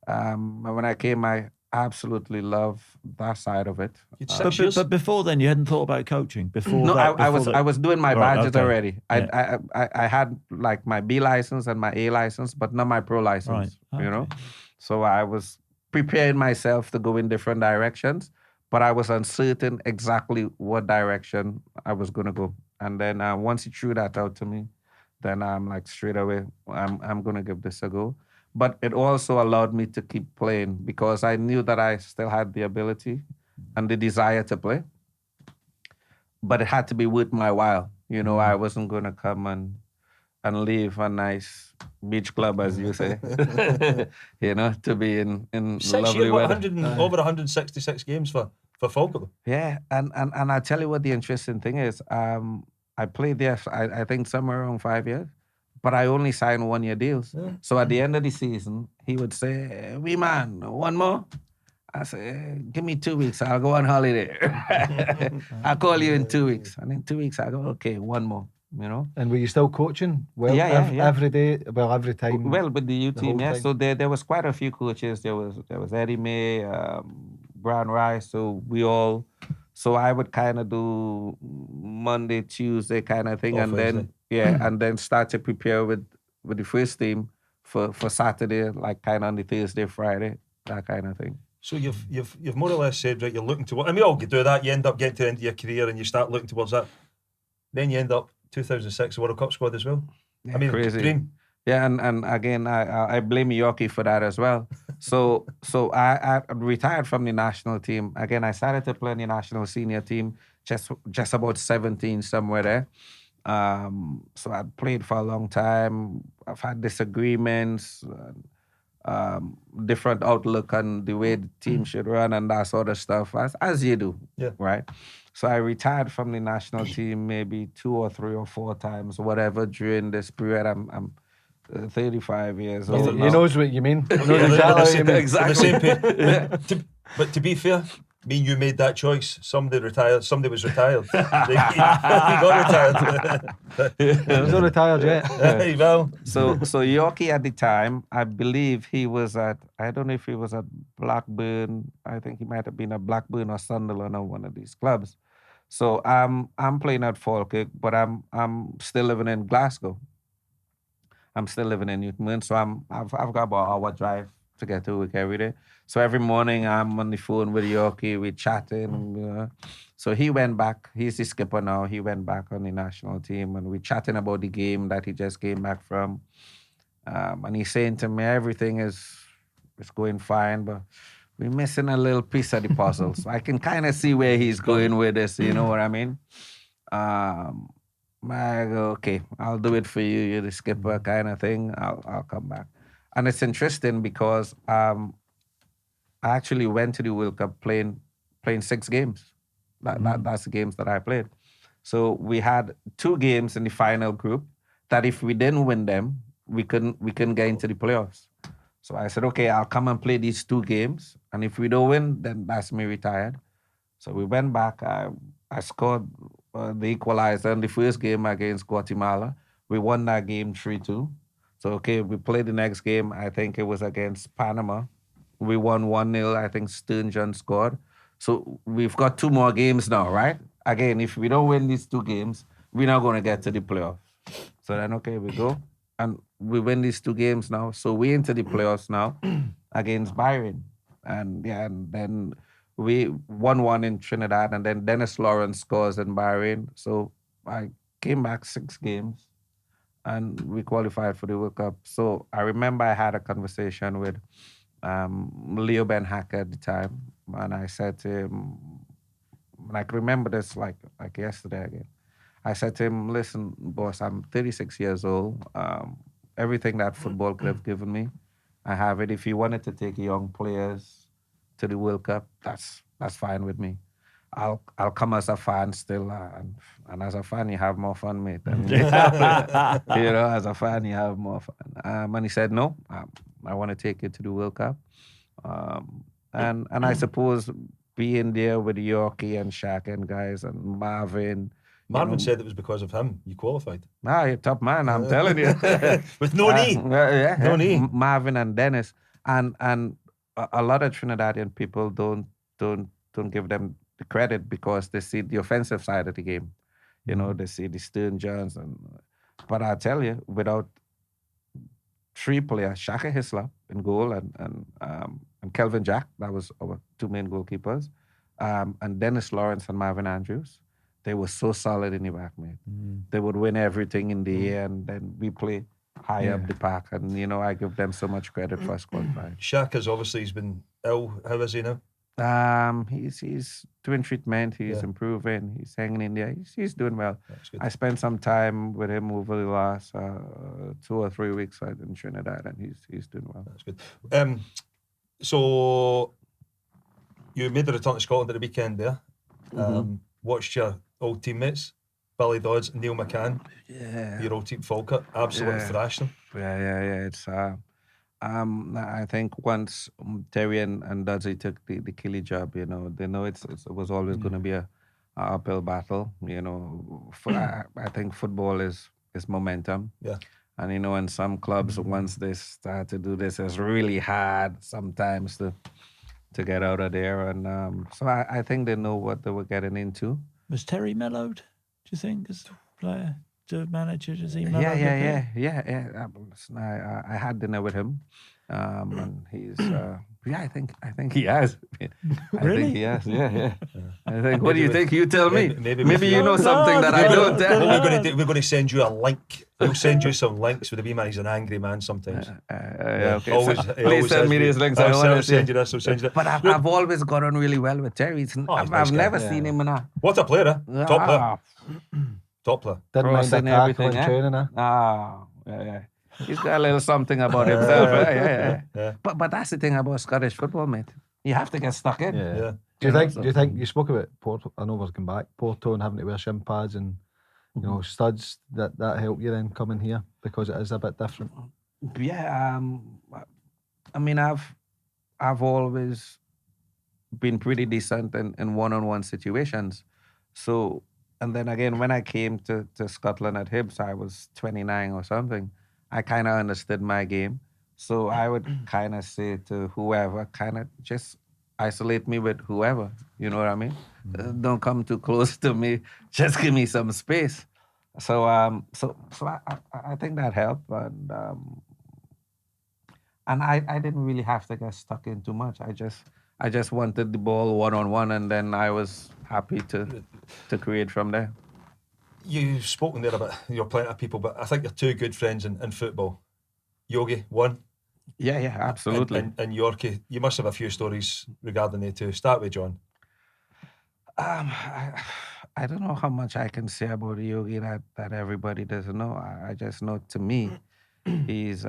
S1: And when I came, I absolutely love that side of it.
S2: You'd 6 years.
S3: But before then, you hadn't thought about coaching? Before
S1: No,
S3: that,
S1: I was doing my
S3: Right,
S1: badges
S3: okay.
S1: already.
S3: Yeah.
S1: I had like my B license and my A license, but not my pro license,
S3: Right,
S1: you know?
S3: okay.
S1: So I was preparing myself to go in different directions, but I was uncertain exactly what direction I was going to go. And then once he threw that out to me, then I'm like straight away, I'm going to give this a go. But it also allowed me to keep playing because I knew that I still had the ability and the desire to play. But it had to be worth my while. You know, I wasn't going to come and leave a nice beach club, as you say, you know, to be in
S2: 6
S1: lovely
S2: years,
S1: weather.
S2: over 166 games for Falkirk.
S1: Yeah, and I tell you what the interesting thing is. I played there, I think somewhere around 5 years, but I only signed 1 year deals.
S2: Yeah.
S1: So at the end of the season, he would say, "Wee man, one more." I say, "Give me 2 weeks, I'll go on holiday. I'll call you in 2 weeks." And in 2 weeks, I go, "Okay, one more." You know.
S4: And were you still coaching? Well,
S1: Yeah.
S4: every day, well, every time.
S1: Well, with the U
S4: the
S1: team,
S4: whole
S1: yeah.
S4: time.
S1: So there was quite a few coaches. There was Eddie May, Brian Rice. So I would kind of do Monday, Tuesday kind of thing,
S2: Oh,
S1: and
S2: Wednesday.
S1: then and then start to prepare with the first team for Saturday, like kind of on the Thursday, Friday, that kind of thing.
S2: So you've more or less said, right, you're looking to, and we all do that, you end up getting to the end of your career and you start looking towards that. Then you end up 2006 World Cup squad as well.
S1: Yeah,
S2: I mean,
S1: crazy.
S2: dream.
S1: Yeah, and again, I blame Yorke for that as well. So I retired from the national team. Again, I started to play in the national senior team just about 17, somewhere there. So I played for a long time. I've had disagreements, different outlook on the way the team should run and that sort of stuff, as you do,
S2: Yeah.
S1: right? So I retired from the national team maybe 2 or 3 or 4 times, whatever, during this period. 35 years
S2: He-
S1: old.
S2: he
S4: He
S1: now.
S4: knows what you mean. He knows
S2: We're on
S4: exactly
S2: the
S4: what
S2: same-
S4: you mean.
S2: on the same page. But to be fair, me and you made that choice. Somebody retired. Somebody was retired. He got retired.
S4: He's not retired yet.
S2: Hey, well,
S1: So Yorkie at the time, I believe he was at, I don't know if he was at Blackburn. I think he might have been at Blackburn or Sunderland or one of these clubs. So I'm playing at Falkirk, but I'm still living in Glasgow. I'm still living in Newton, so I've got about an hour drive to get to work every day. So every morning I'm on the phone with Yorkie, we're chatting. So he went back. He's the skipper now. He went back on the national team, and we're chatting about the game that he just came back from. And he's saying to me, everything is going fine, but we're missing a little piece of the puzzle. So I can kind of see where he's going with this. You know what I mean? I go, okay, I'll do it for you. You're the skipper, kind of thing. I'll come back. And it's interesting because I actually went to the World Cup playing 6 games. That's the games that I played. So we had 2 games in the final group that if we didn't win them, we couldn't get into the playoffs. So I said, okay, I'll come and play these 2 games, and if we don't win, then that's me retired. So we went back. I scored the equalizer in the first game against Guatemala. We won that game 3-2. So, okay, we played the next game. I think it was against Panama. We won 1-0. I think Sturgeon scored. So we've got 2 more games now, right? Again, if we don't win these 2 games, we're not going to get to the playoffs. So then, okay, we go. And we win these 2 games now. So we're into the playoffs now against Bahrain. And then we 1-1 in Trinidad, and then Dennis Lawrence scores in Bahrain. So I came back 6 games, and we qualified for the World Cup. So I remember I had a conversation with Leo Ben Hacker at the time, and I said to him, and I can remember this like yesterday again. I said to him, listen, boss, I'm 36 years old. Everything that football could have given me, I have it. If you wanted to take young players to the World Cup, that's fine with me. I'll come as a fan still, and as a fan you have more fun, mate. As a fan you have more fun. And he said, no, I want to take you to the World Cup. And I suppose being there with Yorkie and Shaq and guys and Marvin.
S2: Marvin said it was because of him you qualified.
S1: You're top man, I'm telling you.
S2: With no knee. No knee.
S1: Marvin and Dennis. And a lot of Trinidadian people don't give them the credit because they see the offensive side of the game. They see the Sturgeons. But I tell you, without 3 players, Shaka Hislop in goal and Kelvin Jack, that was our 2 main goalkeepers, and Dennis Lawrence and Marvin Andrews, they were so solid in the back, mate. They would win everything in the air, and then we play high up the park. And, I give them so much credit for us qualifying.
S2: Shaka's obviously he's been ill. How is he now?
S1: He's doing treatment. He's improving. He's hanging in there. He's doing well.
S2: That's good.
S1: I spent some time with him over the last 2 or 3 weeks in Trinidad, and he's doing well.
S2: That's good. So you made the return to Scotland at the weekend there. Watched your old teammates, Billy Dodds, Neil McCann.
S1: Yeah.
S2: Your old team Falkirk, absolutely thrashed them.
S1: Yeah. It's I think once Terry and Dudley took the Killy job, they know it was always going to be a uphill battle. I think football is momentum.
S2: Yeah.
S1: And in some clubs, once they start to do this, it's really hard sometimes to get out of there. And so I think they know what they were getting into.
S3: Was Terry mellowed, do you think, as a player, to manager? Does he mellow?
S1: Yeah. Listen, I had dinner with him, and he's I think he has. I
S3: Really?
S1: think he has. Yeah. I think. What do you think? You tell me.
S2: Maybe
S1: you know something that I don't.
S2: We're going to send you a link. We'll send you some links with the wee man. He's an angry man sometimes.
S1: Okay.
S2: Always,
S1: Please send me these links.
S2: I'll send you this. I'll send you that.
S1: But I've always got on really well with Terry. I've never seen him in a
S2: What a player, eh? Top player. Top player.
S4: Didn't mind
S1: crossing
S4: the tackle
S1: everything.
S4: and training,
S1: Yeah. He's got a little something about himself. Yeah. But that's the thing about Scottish football, mate. You have to get stuck in.
S2: Yeah.
S4: Do you think you spoke about Porto? I know we're going back Porto and having to wear shin pads and studs. That help you then coming here because it is a bit different.
S1: Yeah, I mean, I've always been pretty decent in one-on-one situations. So, and then again, when I came to Scotland at Hibs, I was 29 or something. I kind of understood my game. So I would kind of say to whoever, kind of just isolate me with whoever. You know what I mean? Don't come too close to me. Just give me some space. So I think that helped, and I didn't really have to get stuck in too much. I just wanted the ball one on one, and then I was happy to create from there.
S2: You've spoken there about your plenty of people, but I think you're two good friends in football. Yogi, one.
S1: Yeah, absolutely.
S2: And Yorkie, you must have a few stories regarding the two. Start with John.
S1: I don't know how much I can say about Yogi that everybody doesn't know. I just know, to me, he's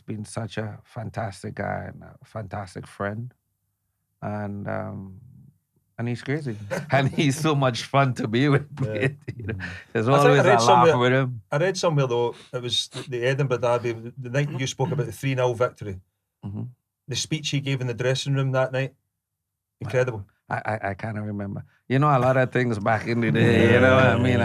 S1: been such a fantastic guy and a fantastic friend, and he's crazy, and he's so much fun to be with.
S2: Yeah.
S1: You know, there's
S2: I think
S1: always
S2: I read
S1: a laugh
S2: somewhere-
S1: with him.
S2: I read somewhere though, it was the Edinburgh derby, the night you spoke about the 3-0 victory.
S1: Mhm.
S2: The speech he gave in the dressing room that night, incredible.
S1: I kind of remember. You know, a lot of things back in the day. You know what I mean?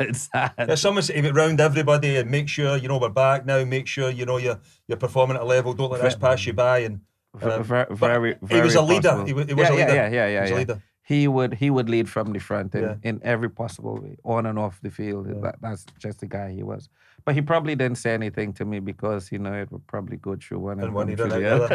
S1: It's sad.
S2: Yeah, someone said he went round everybody and make sure, you know, we're back now, make sure, you know, you're performing at a level, don't let this pass you by. And
S1: Very,
S2: but
S1: very,
S2: he was a leader.
S1: possible.
S2: He was
S1: yeah,
S2: a leader.
S1: Yeah.
S2: He was a leader.
S1: He would lead from the front
S2: Yeah.
S1: in every possible way, on and off the field. That's just the guy he was. But he probably didn't say anything to me because, you know, it would probably go through one
S2: And
S1: of
S2: one
S1: them
S2: he
S1: through
S2: did
S1: the other.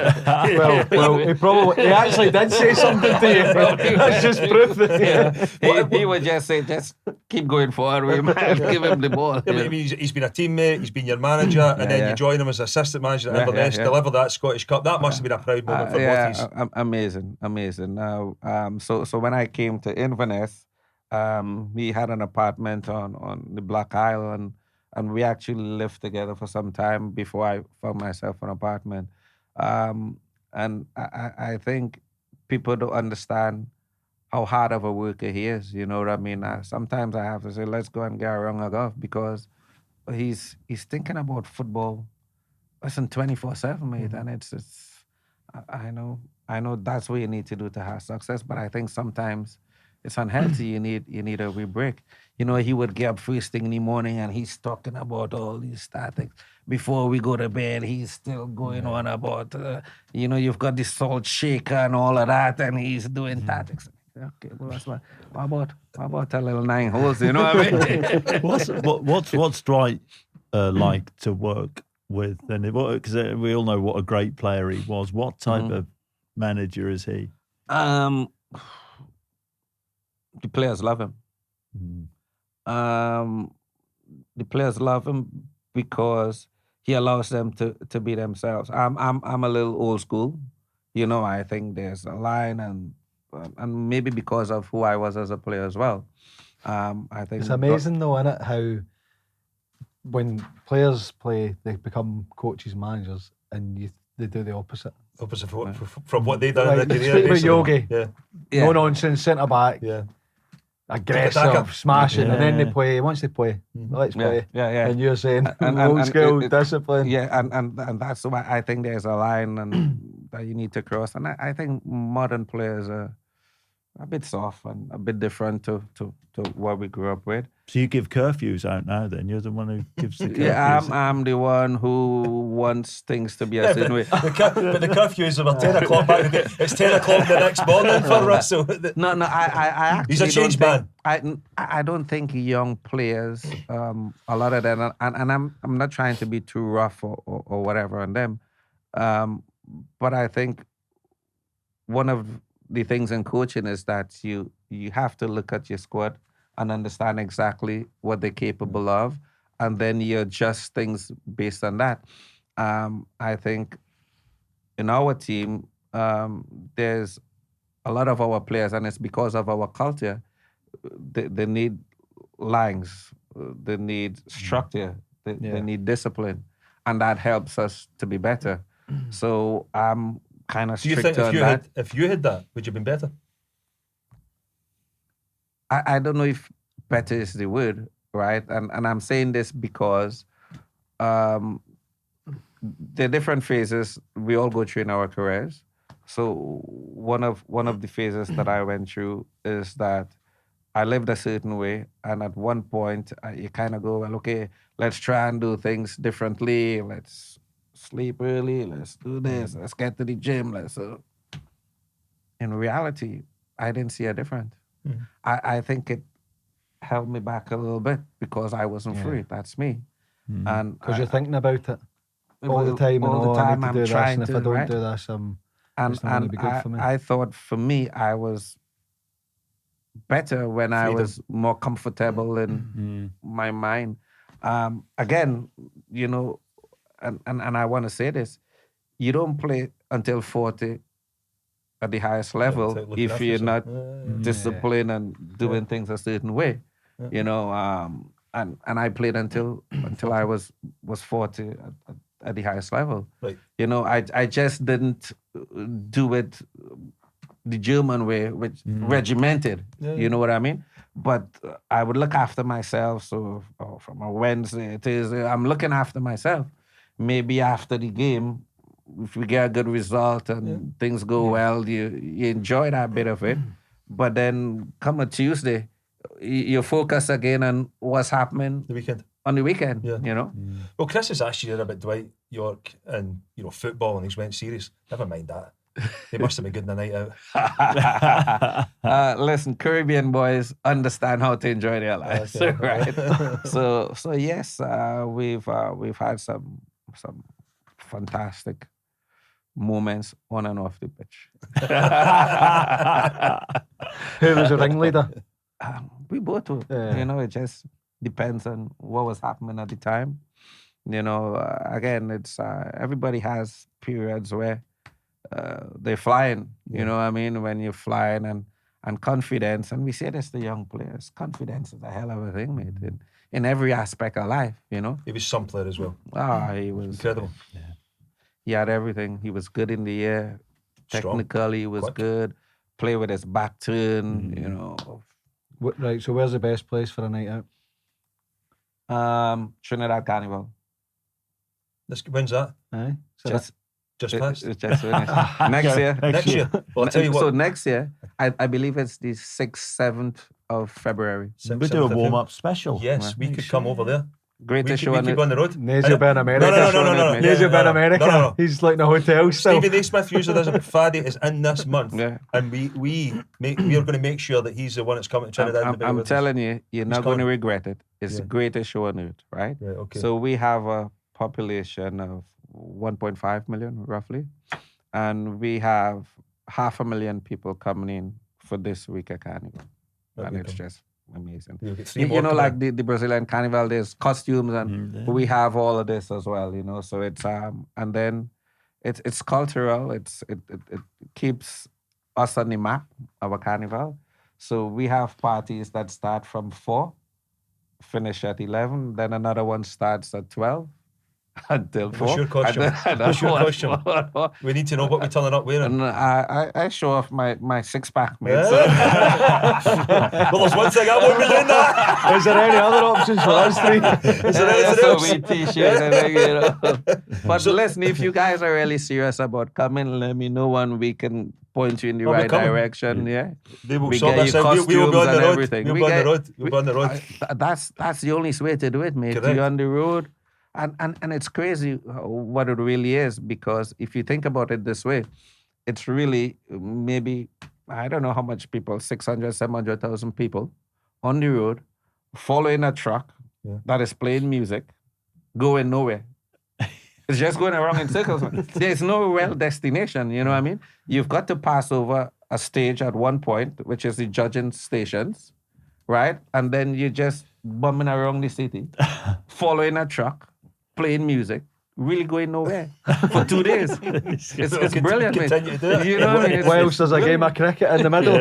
S4: Well, he actually did say something to you. That's just proof that
S1: He would just say, just keep going forward with him and give him the ball.
S2: Yeah, but I mean, he's been a teammate, he's been your manager, and then you join him as assistant manager at Inverness, deliver that Scottish Cup. That must have been a proud moment for both of you.
S1: Amazing. Now, so when I came to Inverness, he had an apartment on the Black Isle, and we actually lived together for some time before I found myself an apartment. And I think people don't understand how hard of a worker he is. You know what I mean? Sometimes I have to say, let's go and get a round of golf, because he's thinking about football. Listen, 24/7, mate, and it's. I know that's what you need to do to have success, but I think sometimes it's unhealthy. You need a wee break. You know, he would get up first thing in the morning and he's talking about all these statics. Before we go to bed, he's still going on about, you know, you've got this salt shaker and all of that, and he's doing tactics. Okay, well, that's what. How about a little 9 holes? You know what I mean?
S3: What's Dwight like to work with? And because we all know what a great player he was. What type of manager is he?
S1: The players love him. The players love him because he allows them to be themselves. I'm a little old school, you know. I think there's a line, and maybe because of who I was as a player as well. I think
S4: it's amazing though, isn't it, how when players play, they become coaches, managers, and they do the opposite.
S2: Opposite from what they done in their career.
S4: Speak about
S2: basically.
S4: Yogi.
S2: Yeah.
S4: No nonsense, centre back.
S2: Yeah.
S4: Aggressive,
S2: Attacker.
S4: smashing, and then they play. Once they play, let's play.
S1: Yeah.
S4: And you're saying
S1: And
S4: old school discipline.
S1: Yeah, and that's why I think there's a line that you need to cross. And I think modern players are a bit soft and a bit different to what we grew up with.
S3: So you give curfews out now then? You're the one who gives the curfews.
S1: Yeah, I'm the one who wants things to be a certain way.
S2: But the curfews are 10 o'clock back in the day. It's 10 o'clock the next morning for Russell.
S1: No, I actually
S2: He's a change
S1: don't
S2: man.
S1: think, I don't think young players, a lot of them, and I'm not trying to be too rough or whatever on them, but I think one of the things in coaching is that you have to look at your squad and understand exactly what they're capable of, and then you adjust things based on that. I think in our team, there's a lot of our players, and it's because of our culture, they need lines, they need structure, they need discipline, and that helps us to be better. So I'm kind of
S2: Do you
S1: strict
S2: think
S1: on that.
S2: if you had that, would you have been better?
S1: I don't know if better is the word, right? And I'm saying this because there are different phases we all go through in our careers. So one of the phases that I went through is that I lived a certain way, and at one point you kind of go, well, okay, let's try and do things differently. Let's sleep early. Let's do this. Let's get to the gym. In reality, I didn't see a difference. I think it held me back a little bit because I wasn't free. That's me. And
S4: Because you're thinking about it all the time.
S1: All the time,
S4: I need to
S1: I'm
S4: do
S1: trying
S4: this, and if
S1: to,
S4: I don't
S1: right?
S4: do this, it's not going to be good for me.
S1: I thought for me, I was better when I was more comfortable in my mind. Again, you know, and I want to say this, you don't play until 40 at the highest level if you're not disciplined and doing things a certain way, you know. And I played until I was 40 at the highest level.
S2: Right.
S1: You know, I just didn't do it the German way, which regimented. You know what I mean? But I would look after myself. So from a Wednesday, Thursday, I'm looking after myself. Maybe after the game, if we get a good result and things go well, you enjoy that bit of it. But then come a Tuesday, you focus again on what's happening on the weekend. You know.
S2: Well, Chris has asked you about Dwight Yorke and football, and he's went serious. Never mind that. He must have been good in the night out.
S1: Listen, Caribbean boys understand how to enjoy their lives, right? So yes, we've had some fantastic moments on and off the pitch.
S4: Who was the ringleader?
S1: We both were. You know, it just depends on what was happening at the time. You know, again, it's everybody has periods where they're flying. You know what I mean? When you're flying and confidence, and we say this to young players, confidence is a hell of a thing, mate, in every aspect of life, you know?
S2: He was some player as well.
S1: He was
S2: incredible.
S1: He had everything. He was good in the air. Technically, he was good. Play with his back turned, you know.
S4: Right, so where's the best place for a night out?
S1: Trinidad Carnival.
S2: When's that?
S4: Aye?
S2: Just passed?
S1: It's just finished. Next year.
S2: Next year. Well, I'll tell you what.
S1: So next year, I believe it's the 6th, 7th of February.
S3: We do a warm-up special.
S2: Yes, we could come over there.
S1: Greatest show
S2: we could go on the road.
S4: Nays will be in America.
S2: No.
S4: Nays will be in America. He's like in a hotel still.
S2: Stevie Naismith usually does it, but Faddy is in this month. And we are going to make sure that he's the one that's coming to Trinidad and Tobago.
S1: I'm telling you, you're not going to regret it. It's the greatest show on earth, right?
S2: Okay.
S1: So we have a population of 1.5 million, roughly. And we have 500,000 people coming in for this week at Carnival. And it's just amazing. You know, like the Brazilian Carnival, there's costumes, and we have all of this as well, you know. So it's and then it's cultural. It keeps us on the map, our Carnival. So we have parties that start from 4, finish at 11, then another one starts at 12 until 4.
S2: What's your costume? What's your costume? We need to know what we're turning up wearing.
S1: And I show off my six-pack, mate.
S2: Well, there's one thing I won't be doing that.
S4: Is there any other options for us three?
S2: Is there anything else?
S1: So we t-shirts and everything, you know. But listen, if you guys are really serious about coming, let me know when we can point you in the right direction. Yeah,
S2: they will sort this out. We will be on the road. We'll be on the road.
S1: That's the only way to do it, mate.
S2: Correct.
S1: You're on the road. And it's crazy what it really is, because if you think about it this way, it's really maybe, I don't know how much people, 600, 700,000 people on the road, following a truck that is playing music, going nowhere. It's just going around in circles. There's no real destination, you know what I mean? You've got to pass over a stage at one point, which is the judging stations, right? And then you're just bumming around the city, following a truck, playing music, really going nowhere for 2 days. It's brilliant, mate. You know what I mean?
S4: Whilst there's a game of cricket in the middle.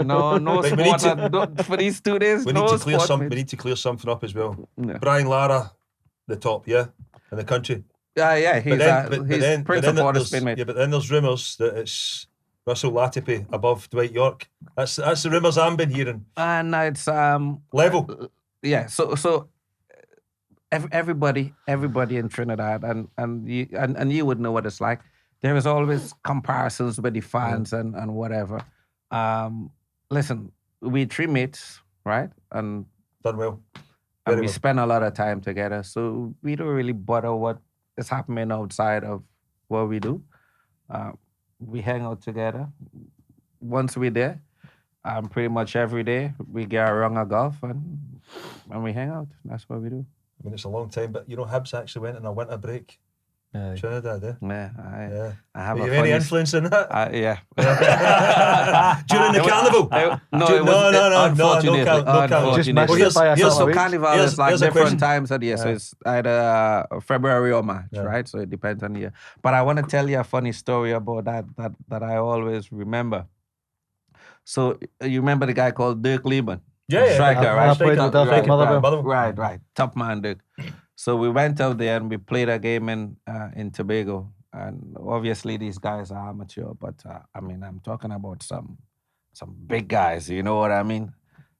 S1: No sport for these 2 days.
S2: We need to clear something up as well.
S1: Yeah.
S2: Brian Lara, the top, in the country.
S1: He's Prince of Porto, Spain, mate.
S2: Yeah, but then there's rumours that it's Russell Latapy above Dwight Yorke. That's the rumours I'm been hearing.
S1: And it's
S2: level.
S1: Yeah, so everybody in Trinidad, and you would know what it's like. There is always comparisons with the fans and whatever. Listen, we 3 mates, right? And
S2: Done well.
S1: and
S2: Very
S1: we
S2: well.
S1: spend a lot of time together, so we don't really bother what is happening outside of what we do. We hang out together. Once we're there, pretty much every day we get a round of golf and we hang out. That's what we do.
S2: I mean, it's a long time, but you know, Hibs actually went on a winter break. Trinidad, eh?
S1: Yeah, I have
S2: Have
S1: a
S2: you any
S1: funny
S2: influence in that?
S1: yeah.
S2: During the carnival? No,
S1: unfortunately.
S2: carnival.
S4: Just missed
S2: Well,
S4: it by a
S2: here's-
S4: couple
S1: So
S4: of weeks.
S1: Carnival
S2: Here's-
S1: is like
S2: here's a
S1: different
S2: question.
S1: times of the year. So it's either February or March, right? So it depends on the year. But I want to tell you a funny story about that I always remember. So you remember the guy called Dirk Lehman?
S2: Yeah,
S1: Striker,
S4: I
S1: right?
S4: played with Dirk at Motherwell.
S1: Right. Top man, Dirk. So we went out there and we played a game in Tobago. And obviously these guys are amateur, but I mean, I'm talking about some big guys, you know what I mean?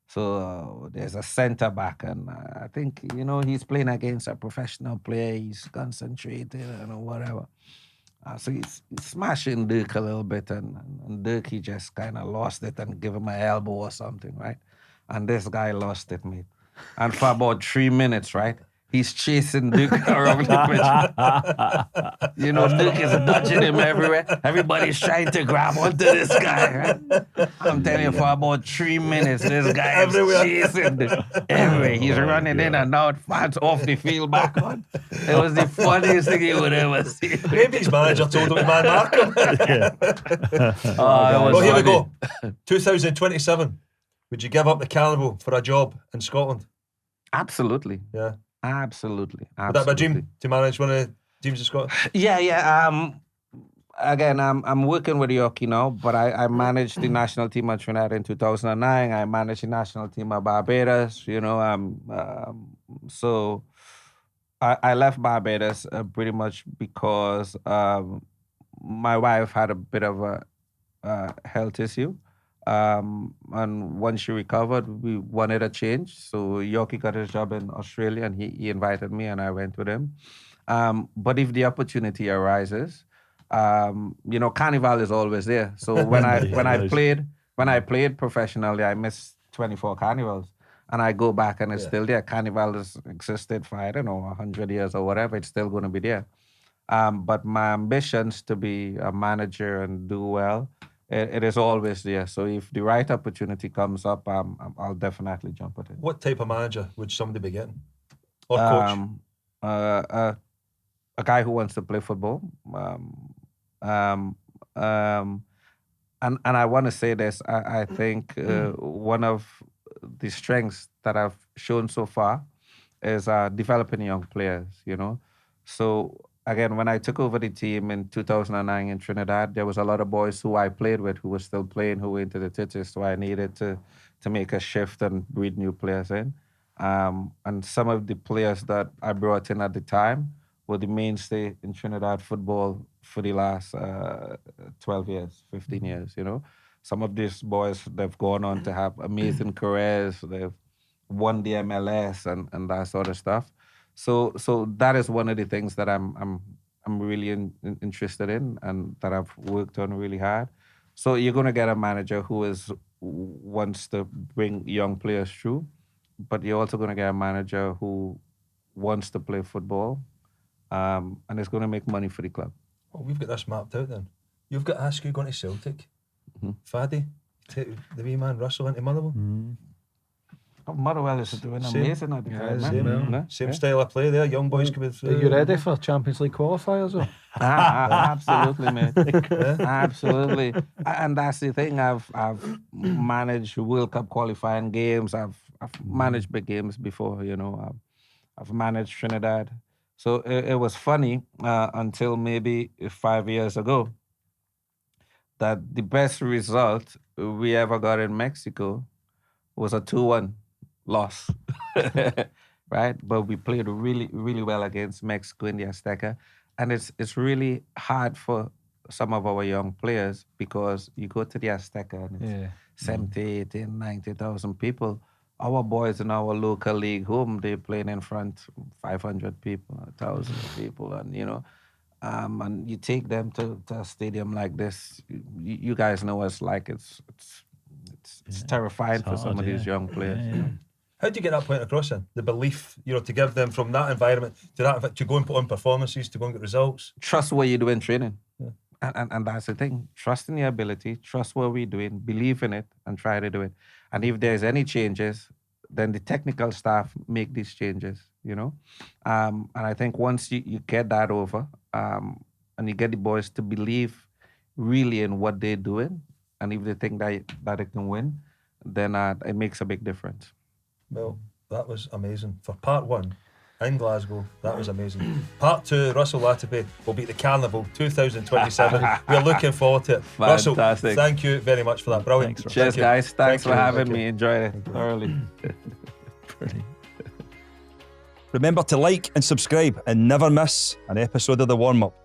S1: So there's a centre back, and I think, he's playing against a professional player. He's concentrated and whatever. So he's smashing Dirk a little bit, and Dirk, he just kind of lost it and give him an elbow or something, right? And this guy lost it, mate. And for about 3 minutes, right? He's chasing Dirk around the pitch. Dirk is dodging him everywhere. Everybody's trying to grab onto this guy, right? I'm telling you, for about 3 minutes, this guy is chasing Dirk everywhere. He's running in and out, fans off the field back on. It was the funniest thing you would ever see.
S2: Maybe his manager told him to man mark him. Well, here we go. 2027. Would you give up the carnival for a job in Scotland?
S1: Absolutely.
S2: Yeah.
S1: Absolutely.
S2: Would that be a dream to manage one of the teams in Scotland?
S1: Yeah. Again, I'm working with Yogi now, but I managed the national team of Trinidad in 2009. I managed the national team of Barbados. So I left Barbados pretty much because my wife had a bit of a health issue. And once she recovered, we wanted a change. So Yogi got his job in Australia, and he invited me, and I went with him. But if the opportunity arises, Carnival is always there. So when I played professionally, I missed 24 Carnivals, and I go back and it's still there. Carnival has existed for 100 years or whatever. It's still going to be there. But my ambitions to be a manager and do well, it is always there. So if the right opportunity comes up, I'll definitely jump at it.
S2: What type of manager would somebody be getting? Or coach?
S1: A guy who wants to play football. And I want to say this. I think one of the strengths that I've shown so far is developing young players, So again, when I took over the team in 2009 in Trinidad, there was a lot of boys who I played with who were still playing, who were into the 30s. So I needed to make a shift and breed new players in. And some of the players that I brought in at the time were the mainstay in Trinidad football for the last 12 years, 15 years, Some of these boys, they've gone on to have amazing careers. They've won the MLS and that sort of stuff. So that is one of the things that I'm really interested in and that I've worked on really hard. So you're going to get a manager who wants to bring young players through, but you're also going to get a manager who wants to play football and is going to make money for the club.
S2: Well, we've got this mapped out then. You've got Askew going to Celtic. Faddy, take the wee man Russell into Motherwell.
S1: Motherwell is doing amazing at the time.
S2: Same style of play there. Young boys coming through.
S4: Are you ready for Champions League qualifiers? Or?
S1: Absolutely, mate. Absolutely. And that's the thing. I've managed World Cup qualifying games. I've managed big games before. I've managed Trinidad. So it was funny until maybe 5 years ago that the best result we ever got in Mexico was a 2-1 loss, right? But we played really, really well against Mexico in the Azteca. And it's really hard for some of our young players because you go to the Azteca and it's 70, 80, 90,000 people. our boys in our local league home, they're playing in front 500 people, 1,000 people, and and you take them to a stadium like this. You guys know what it's like. It's terrifying for some of these young players.
S3: Yeah,
S1: you know.
S2: How do you get that point across then? The belief, to give them from that environment to go and put on performances, to go and get results.
S1: Trust what you do in training.
S2: Yeah.
S1: And that's the thing. Trust in your ability, trust what we're doing, believe in it, and try to do it. And if there's any changes, then the technical staff make these changes, And I think once you get that over, and you get the boys to believe really in what they're doing, and if they think that it can win, then it makes a big difference.
S2: Well, that was amazing. For part 1 in Glasgow, that was amazing. Part 2, Russell Latapy will be at the Carnival 2027. We're looking forward to it.
S1: Fantastic.
S2: Russell, thank you very much for that. Brilliant.
S3: Thanks,
S1: Cheers, guys. Thanks for having
S2: Thank
S1: me.
S2: you.
S1: Enjoyed it thoroughly.
S3: Brilliant.
S5: Remember to like and subscribe and never miss an episode of The Warm Up.